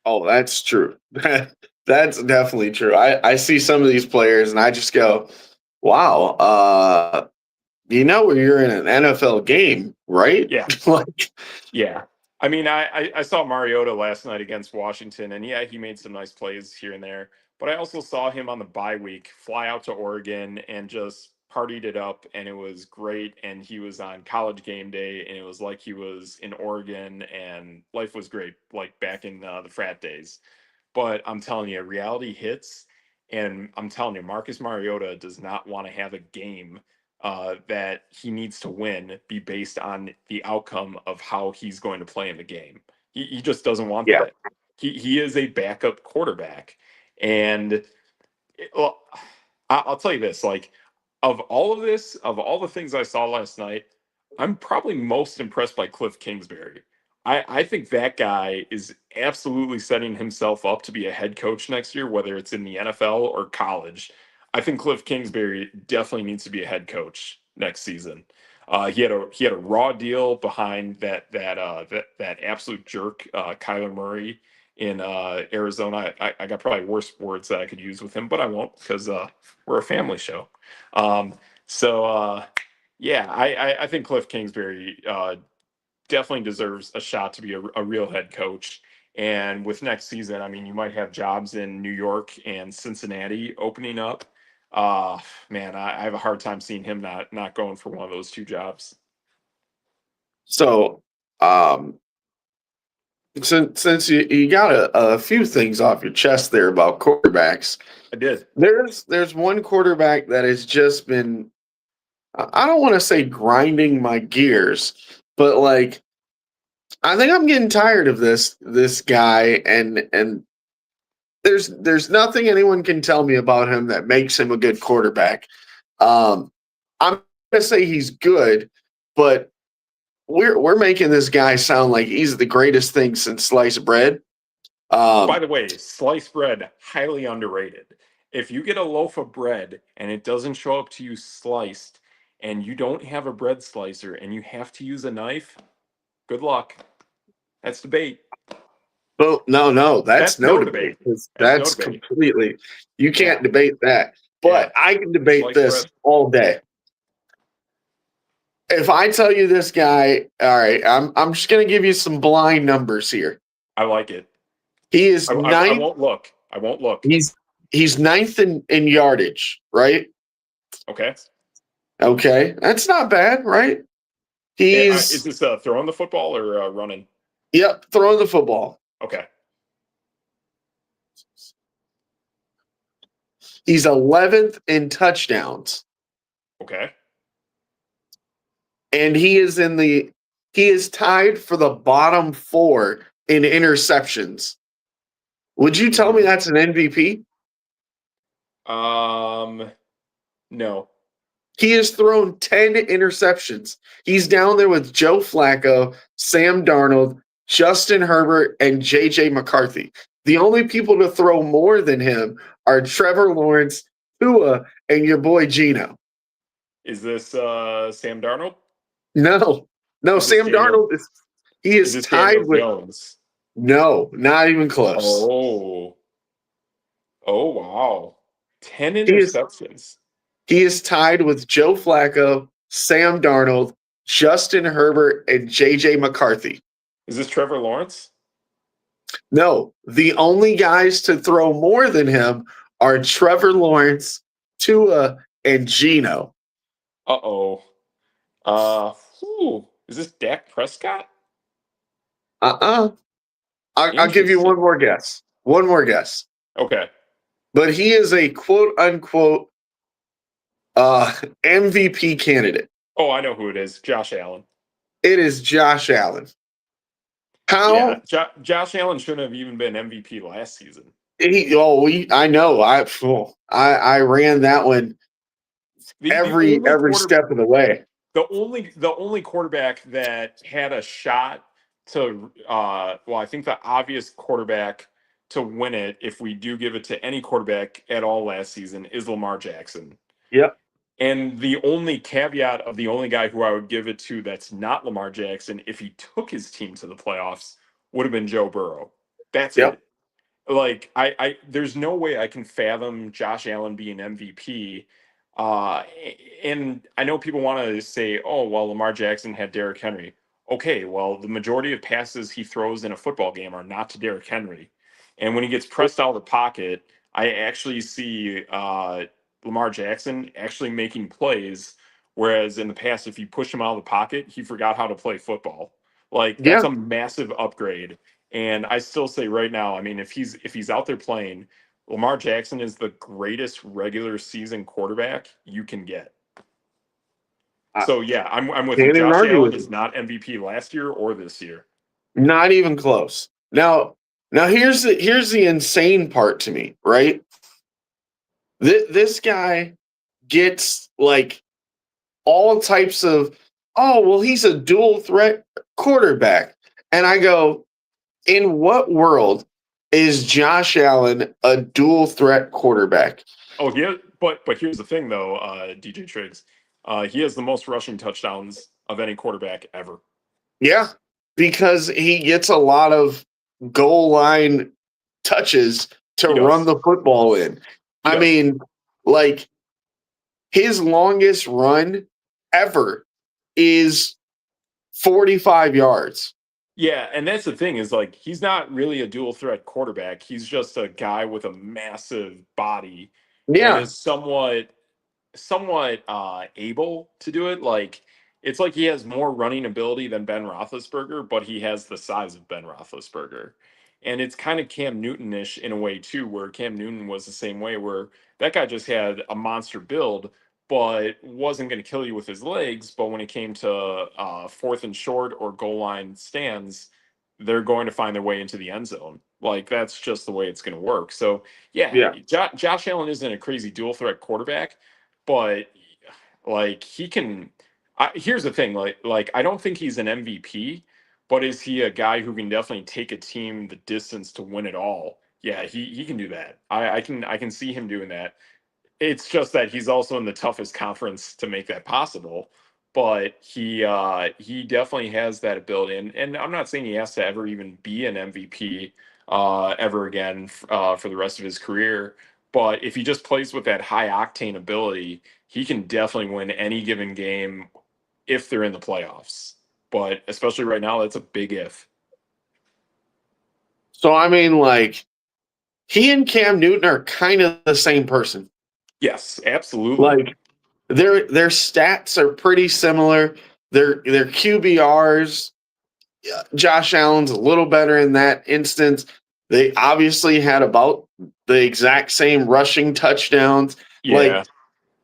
Oh, that's true. That's definitely true. I see some of these players and I just go, wow, you're in an NFL game, right?
Yeah,
Like,
yeah. I mean, I saw Mariota last night against Washington, and yeah, he made some nice plays here and there. But I also saw him on the bye week fly out to Oregon and just partied it up, and it was great. And he was on college game day, and it was like he was in Oregon, and life was great, like back in the frat days. But I'm telling you, reality hits, and I'm telling you, Marcus Mariota does not want to have a game that he needs to win be based on the outcome of how he's going to play in the game. He just doesn't want
yeah.
that. He is a backup quarterback, and well, I'll tell you this: like of all of this, of all the things I saw last night, I'm probably most impressed by Cliff Kingsbury. I think that guy is absolutely setting himself up to be a head coach next year, whether it's in the NFL or college. I think Cliff Kingsbury definitely needs to be a head coach next season. He had a raw deal behind that absolute jerk Kyler Murray in Arizona. I got probably worse words that I could use with him, but I won't because we're a family show. Um, so yeah, I think Cliff Kingsbury definitely deserves a shot to be a real head coach. And with next season, I mean, you might have jobs in New York and Cincinnati opening up. Uh, Man, I have a hard time seeing him not going for one of those two jobs.
So, um, since you got a few things off your chest there about quarterbacks,
I did.
there's one quarterback that has just been, I don't want to say grinding my gears, but like I think I'm getting tired of this guy, and there's nothing anyone can tell me about him that makes him a good quarterback. I'm gonna say he's good, but we're making this guy sound like he's the greatest thing since sliced bread.
By
Um,
the way, sliced bread, highly underrated. If you get a loaf of bread and it doesn't show up to you sliced and you don't have a bread slicer and you have to use a knife, good luck. That's debate.
Well, no, that's
That's
no
no
debate.
debate. That's no
That's
debate.
completely you
Yeah.
can't debate that.
Yeah.
But I can debate
Sliced
this
bread.
all day. If I tell you this guy, all right, I'm just gonna give you some blind numbers here.
I like it.
He is
I
ninth.
won't look. I won't look.
He's ninth in yardage, right?
Okay.
Okay, that's not bad, right?
Is
He's
this throwing the football or running?
yep, throwing the football.
Okay.
He's 11th in touchdowns,
Okay.
and he is tied for the bottom four in interceptions. Would you tell me
Hmm.
that's an MVP?
No.
He has thrown 10 interceptions. He's down there with Joe Flacco, Sam Darnold, Justin Herbert, and JJ McCarthy. The only people to throw more than him are Trevor Lawrence, Tua, and your boy Gino.
Is this Sam Darnold?
No, no,
Is this
Sam Darnold he
Is
is
this Daniel
tied with
Jones?
no, not even close.
Oh. Oh wow. 10
He is
interceptions.
he is tied with Joe Flacco, Sam Darnold, Justin Herbert, and JJ McCarthy.
Is this Trevor Lawrence?
No, the only guys to throw more than him are Trevor Lawrence, Tua, and Gino.
Uh-oh. Is this Dak Prescott?
Uh-uh. I'll give you one
Interesting.
more guess. One more guess.
Okay.
But he is a quote unquote MVP candidate.
Oh, I know who it is. Josh Allen.
It is Josh Allen.
Yeah,
How
Josh Allen shouldn't have even been MVP last season.
I know. I ran that one
The only
every
quarter
step of the way.
the only quarterback that had a shot to well, I think the obvious quarterback to win it if we do give it to any quarterback at all last season is Lamar Jackson.
Yep,
And the only caveat of the only guy who I would give it to that's not Lamar Jackson, if he took his team to the playoffs, would have been Joe Burrow. That's
yep,
it. Like there's no way I can fathom Josh Allen being MVP. Uh, and I know people want to say, "Oh, well, Lamar Jackson had Derrick Henry." Okay, well, the majority of passes he throws in a football game are not to Derrick Henry, and when he gets pressed out of the pocket, I actually see Lamar Jackson actually making plays. Whereas in the past, if you push him out of the pocket, he forgot how to play football. Like that's
yeah.
a massive upgrade. And I still say right now, I mean, if he's out there playing, Lamar Jackson is the greatest regular season quarterback you can get.
I
So yeah, I'm with you.
can't even
Josh
argue
Allen
with
is
you.
not MVP last year or this year.
Not even close. Now here's the insane part to me, right? This guy gets like all types of, oh, well, he's a dual threat quarterback. And I go, in what world is Josh Allen a dual threat quarterback?
Oh yeah, but here's the thing though, DJ Triggs, he has the most rushing touchdowns of any quarterback ever.
Yeah, because he gets a lot of goal line touches to
He
run
does.
the football in.
He
I
does.
mean, like his longest run ever is 45 yards.
Yeah, and that's the thing is like he's not really a dual threat quarterback. He's just a guy with a massive body and
Yeah.
is somewhat able to do it. Like it's like he has more running ability than Ben Roethlisberger, but he has the size of Ben Roethlisberger. And it's kind of Cam Newton-ish in a way too, where Cam Newton was the same way, where that guy just had a monster build, but wasn't going to kill you with his legs. But when it came to fourth and short or goal line stands, they're going to find their way into the end zone. Like that's just the way it's going to work. So yeah,
Yeah.
Josh Allen isn't a crazy dual threat quarterback, but like he can. Here's the thing, like I don't think he's an MVP, but is he a guy who can definitely take a team the distance to win it all? Yeah, he can do that. I can see him doing that. It's just that he's also in the toughest conference to make that possible. But he definitely has that ability, and I'm not saying he has to ever even be an MVP ever again for the rest of his career. But if he just plays with that high octane ability, he can definitely win any given game if they're in the playoffs. But especially right now, that's a big if.
So I mean, like he and Cam Newton are kind of the same person.
Yes, absolutely.
Like their stats are pretty similar. Their QBRs. Josh Allen's a little better in that instance. They obviously had about the exact same rushing touchdowns.
Yeah,
Like,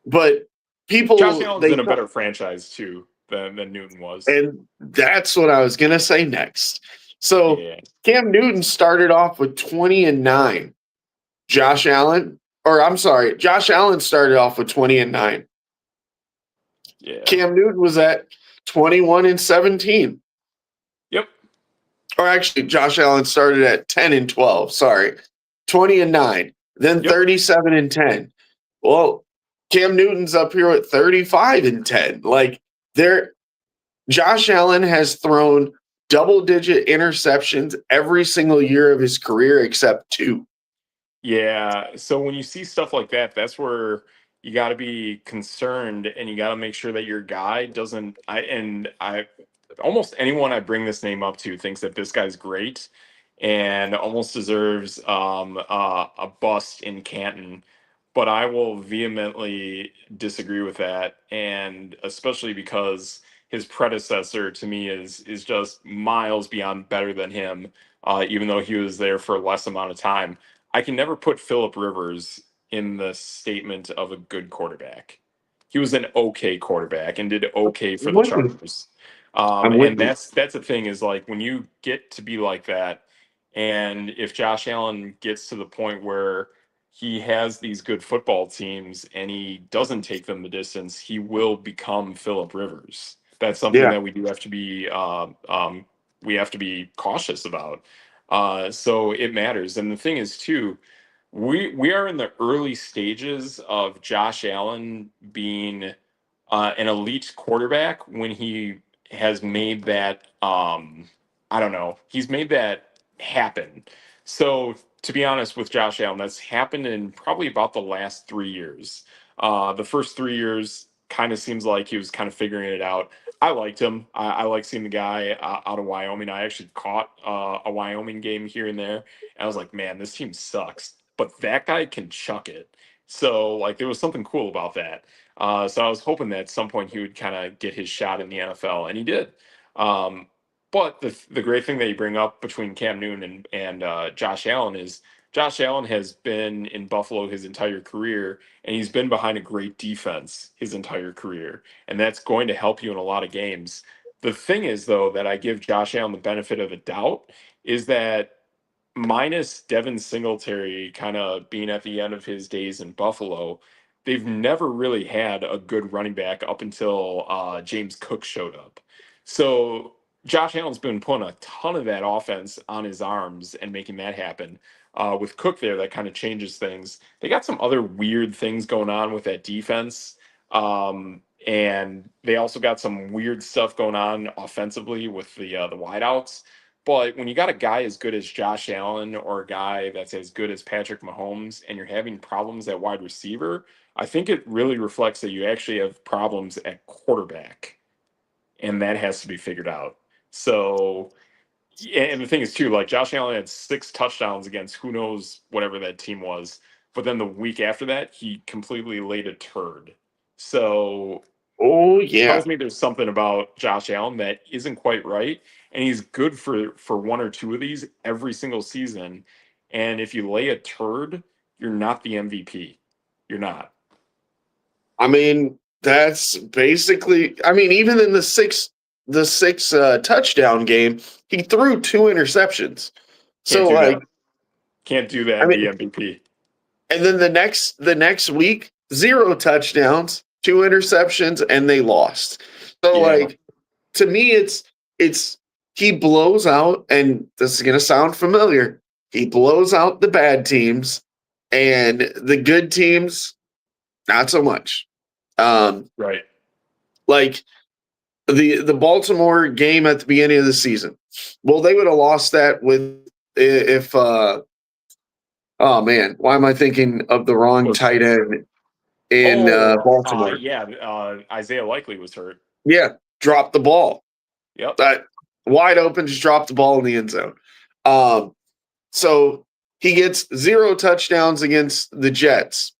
but
Josh
people
Allen's
they
in a better franchise too than Newton was.
and that's what I was gonna say next. So
Yeah,
Cam Newton started off with 20-9. Josh Allen, or I'm sorry, Josh Allen started off with 20-9.
yeah,
Cam Newton was at 21-17.
yep,
Or actually, Josh Allen started at 10-12. Sorry, 20-9, then
yep.
37-10. Well, Cam Newton's up here at 35-10. Like there, Josh Allen has thrown double-digit interceptions every single year of his career except two.
Yeah. So when you see stuff like that, that's where you got to be concerned and you got to make sure that your guy doesn't. I almost anyone I bring this name up to thinks that this guy's great and almost deserves a bust in Canton. But I will vehemently disagree with that, and especially because his predecessor to me is just miles beyond better than him, even though he was there for a less amount of time. I can never put Philip Rivers in the statement of a good quarterback. He was an okay quarterback and did okay
I'm
for the
with you.
Chargers.
I'm with
And
you.
that's the thing is like when you get to be like that, and if Josh Allen gets to the point where he has these good football teams and he doesn't take them the distance, he will become Philip Rivers. That's something
Yeah.
that we have to be cautious about. So it matters. And the thing is too, we are in the early stages of Josh Allen being an elite quarterback when he has made that I don't know, he's made that happen. So to be honest with Josh Allen, that's happened in probably about the last 3 years. The first 3 years kind of seems like he was kind of figuring it out. I liked him. I like seeing the guy out of Wyoming. I actually caught a Wyoming game here and there. And I was like, man, this team sucks, but that guy can chuck it. So like there was something cool about that. So I was hoping that at some point he would kind of get his shot in the NFL, and he did. Um, but the great thing that you bring up between Cam Newton and Josh Allen is Josh Allen has been in Buffalo his entire career, and he's been behind a great defense his entire career, and that's going to help you in a lot of games. The thing is, though, that I give Josh Allen the benefit of the doubt is that minus Devin Singletary kind of being at the end of his days in Buffalo, they've never really had a good running back up until James Cook showed up. So Josh Allen's been putting a ton of that offense on his arms and making that happen. With Cook there, that kind of changes things. They got some other weird things going on with that defense. And they also got some weird stuff going on offensively with the wideouts. But when you got a guy as good as Josh Allen or a guy that's as good as Patrick Mahomes and you're having problems at wide receiver, I think it really reflects that you actually have problems at quarterback, and that has to be figured out. So, yeah, and the thing is too, like Josh Allen had 6 touchdowns against who knows whatever that team was, but then the week after that, he completely laid a turd. So
Oh yeah.
tells me there's something about Josh Allen that isn't quite right, and he's good for one or two of these every single season. And if you lay a turd, you're not the MVP. You're not.
I mean, that's basically. I mean, even in the six touchdown game, he threw two interceptions.
Can't
So
do
like,
that. Can't do that
I
and
mean,
be MVP.
and then the next week, 0 touchdowns, 2 interceptions, and they lost. So
Yeah,
like to me, it's he blows out, and this is gonna sound familiar. He blows out the bad teams, and the good teams, not so much. Um,
right.
like the Baltimore game at the beginning of the season. Well, they would have lost that with if oh man, why am I thinking of the wrong
Was
tight end in Baltimore?
yeah. Isaiah Likely was hurt.
Yeah, drop the ball.
Yep.
That wide open, just drop the ball in the end zone. Um, so he gets 0 touchdowns against the Jets.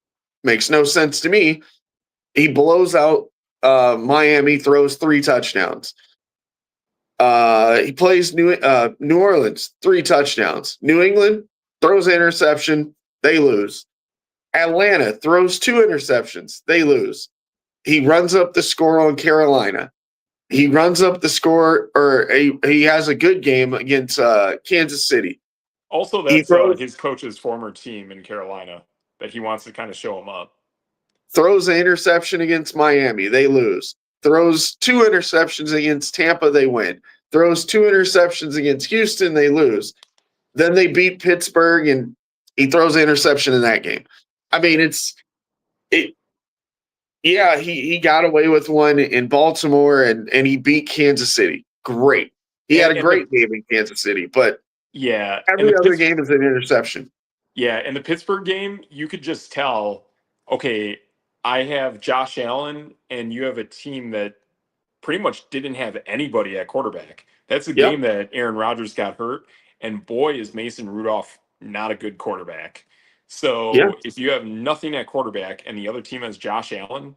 Makes no sense to me. He blows out Miami, throws 3 touchdowns. He plays New Orleans, 3 touchdowns. New England throws an interception, they lose. Atlanta throws 2 interceptions, they lose. He runs up the score on Carolina. He runs up the score, or he has a good game against Kansas City.
Also,
He
that's
throws
his coach's former team in Carolina that he wants to kind of show him up.
throws an interception against Miami, they lose. Throws 2 interceptions against Tampa, they win. Throws 2 interceptions against Houston, they lose. Then they beat Pittsburgh, and he throws an interception in that game. I mean, it. Yeah, he got away with one in Baltimore, and he beat Kansas City. Great. He had a
And the
great game in Kansas City, but
yeah, and
every other game is an interception.
in the Pittsburgh game, you could just tell, okay, I have Josh Allen, and you have a team that pretty much didn't have anybody at quarterback. That's the
Yep.
game that Aaron Rodgers got hurt, and boy, is Mason Rudolph not a good quarterback.
Yeah.
So if you have nothing at quarterback and the other team has Josh Allen,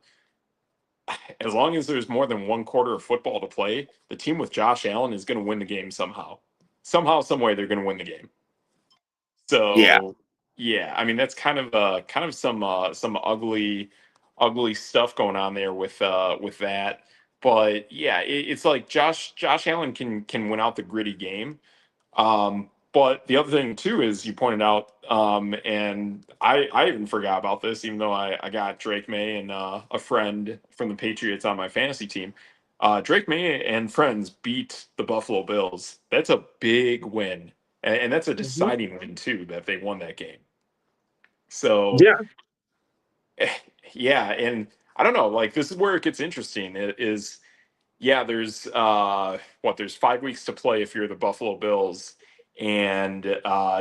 as long as there's more than one quarter of football to play, the team with Josh Allen is going to win the game somehow. Somehow, some way, they're going to win the game.
Yeah.
So yeah, I mean that's kind of some ugly stuff going on there with that. But yeah, it's like Josh Allen can win out the gritty game. But the other thing too is you pointed out, and I even forgot about this, even though I got Drake May and a friend from the Patriots on my fantasy team. Drake May and friends beat the Buffalo Bills. That's a big win, and that's a
Mhm.
deciding win too that they won that game. So
Yeah.
yeah, and I don't know, like this is where it gets interesting. It is yeah, there's there's 5 weeks to play if you're the Buffalo Bills, and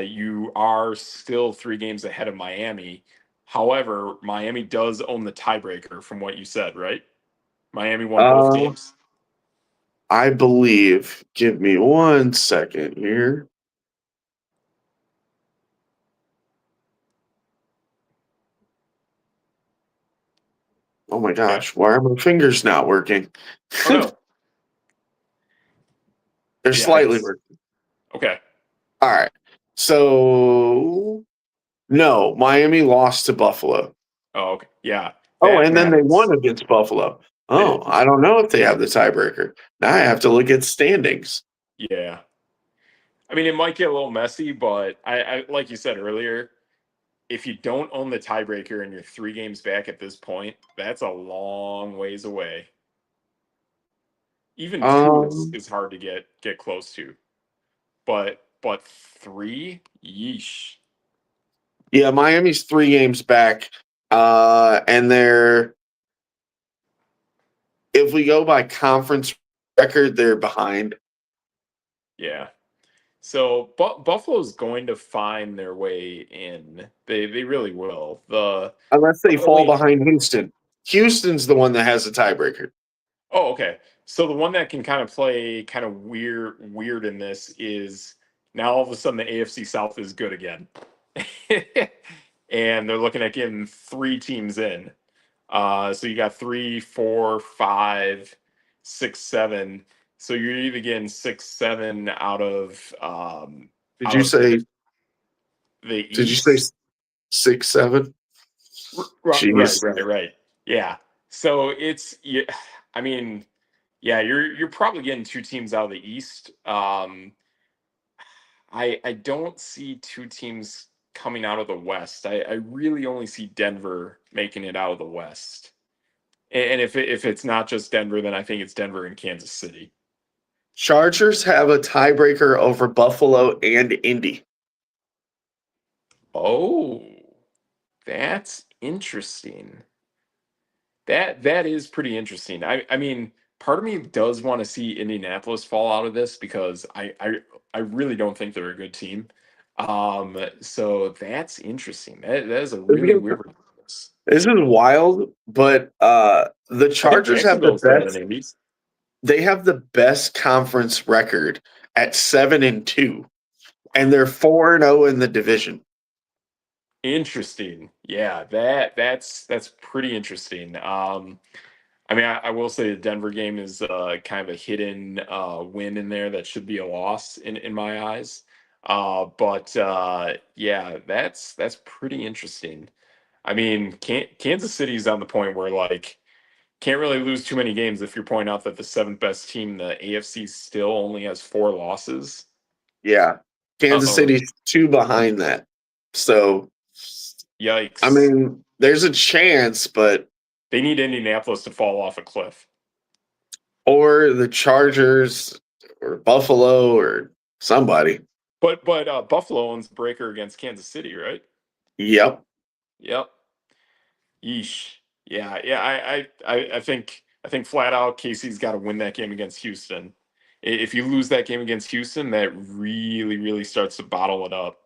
you are still 3 games ahead of Miami. However, Miami does own the tiebreaker from what you said, right? Miami won both
Uh,
games.
I believe. Give me 1 second here. Oh my
Yeah.
gosh, why are my fingers not working?
Oh no.
They're
Yeah, I
slightly
guess.
working.
Okay.
All right. So no, Miami lost to Buffalo.
Oh, okay. Yeah,
Oh,
that
and then they
matters.
won against Buffalo.
They
Oh,
did.
I don't know if they have the tiebreaker. Now I have to look at standings.
Yeah. I mean, it might get a little messy, but I like you said earlier, if you don't own the tiebreaker and you're 3 games back at this point, that's a long ways away. Even two
Um,
is hard to get close to, but three, yeesh.
yeah, Miami's 3 games back. And they're if we go by conference record, they're behind.
Yeah. So Buffalo's going to find their way in. They really will.
Unless
The
they fall
only
behind Houston. Houston's the one that has the tiebreaker.
Oh, okay. So the one that can kind of play kind of weird in this is now all of a sudden the AFC South is good again. And they're looking at getting 3 teams in. So you got 3, 4, 5, 6, 7. So you're either getting 6, 7
Did
out
you
of
say
the
did you say
East.
6, 7?
Right,
Jeez.
right. Yeah. So it's yeah, I mean, yeah, you're probably getting 2 teams out of the East. I don't see 2 teams. coming out of the West. I really only see Denver making it out of the West. And if it's not just Denver, then I think it's Denver and Kansas City.
Chargers have a tiebreaker over Buffalo and Indy.
Oh, that's interesting. That is pretty interesting. I mean, part of me does want to see Indianapolis fall out of this because I really don't think they're a good team. So that's interesting. That is a really weird one.
This is wild, but the
I think
Chargers have the
Jacksonville's better than
best.
Indy.
They have the best conference record at 7-2, and they're 4-0 in the division.
Interesting. Yeah, that's pretty interesting. I mean, I will say the Denver game is kind of a hidden win in there that should be a loss in my eyes. But yeah, that's pretty interesting. I mean, Kansas City's on the point where like can't really lose too many games if you're pointing out that the seventh best team, the AFC, still only has 4 losses.
Yeah, Kansas
Uh-oh.
City's 2 behind that. So, I
Yikes.
mean, there's a chance, but
They need Indianapolis to fall off a cliff.
or the Chargers or Buffalo or somebody.
But Buffalo owns the breaker against Kansas City, right?
Yep.
Yep. Yeesh. Yeah. I think flat out Casey's got to win that game against Houston. If you lose that game against Houston, that really starts to bottle it up.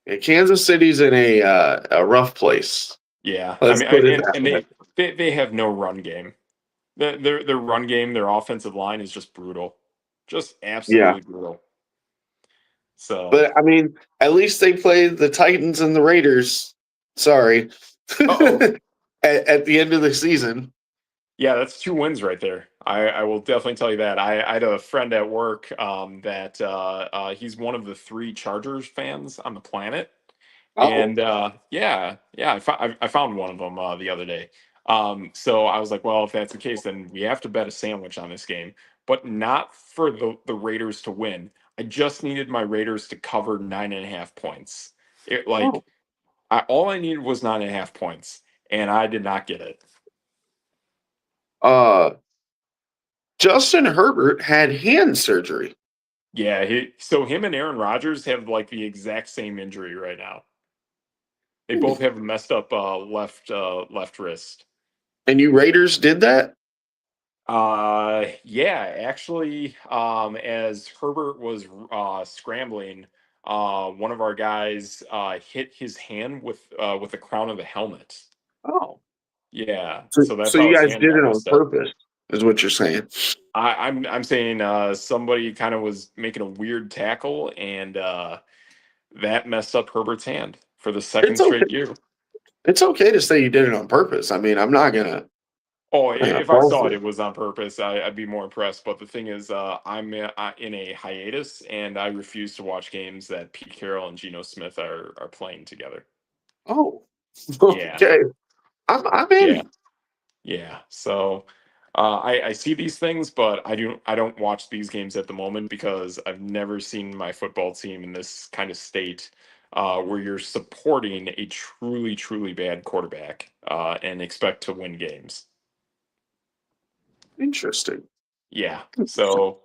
Yeah, Kansas City's in a rough place.
Yeah, I
Let's
mean,
put it
and
that way.
they have no run game. Their run game, their offensive line is just brutal, just
Yeah.
absolutely brutal. So,
But I mean, at least they played the Titans and the Raiders. Sorry.
uh-oh.
at the end of the season.
Yeah, that's 2 wins right there. I will definitely tell you that. I had a friend at work that he's one of the 3 Chargers fans on the planet,
Oh.
and yeah, I found one of them the other day. So I was like, well, if that's the case, then we have to bet a sandwich on this game, but not for the Raiders to win. I just needed my Raiders to cover 9.5 points. It
Oh.
like all I needed was 9.5 points, and I did not get it.
Uh Justin Herbert had hand surgery.
Yeah, so him and Aaron Rodgers have like the exact same injury right now. They
Hmm.
both have a messed up left wrist.
And you Raiders did that?
Yeah, actually, as Herbert was scrambling, one of our guys hit his hand with the crown of the helmet.
Oh.
Yeah,
So,
so that's
so
how
you
his
guys
hand
did
got
it on
messed up.
purpose, is what you're saying.
I'm saying somebody kind of was making a weird tackle and that messed up Herbert's hand for the second
It's
straight
okay.
year.
It's okay to say you did it on purpose. I mean, I'm not
Oh,
gonna
if I
fall
saw
for
it,
it.
it was on purpose. I'd be more impressed. But the thing is, I'm in a hiatus, and I refuse to watch games that Pete Carroll and Geno Smith are playing together.
Oh.
Yeah,
Okay. I'm
yeah,
in.
yeah. So I see these things, but I don't watch these games at the moment because I've never seen my football team in this kind of state where you're supporting a truly bad quarterback and expect to win games.
Interesting.
Yeah. So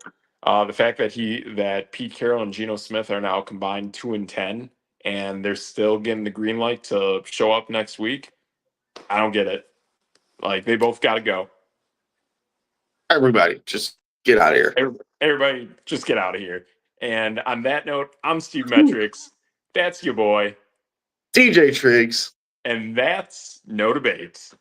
the fact that Pete Carroll and Geno Smith are now combined 2-10, and they're still getting the green light to show up next week, I don't get it. Like they both got to go.
Everybody, just get out of here.
Everybody, just get out of here. And on that note, I'm Steve Metrics. That's your boy,
DJ Triggs.
and that's no debate.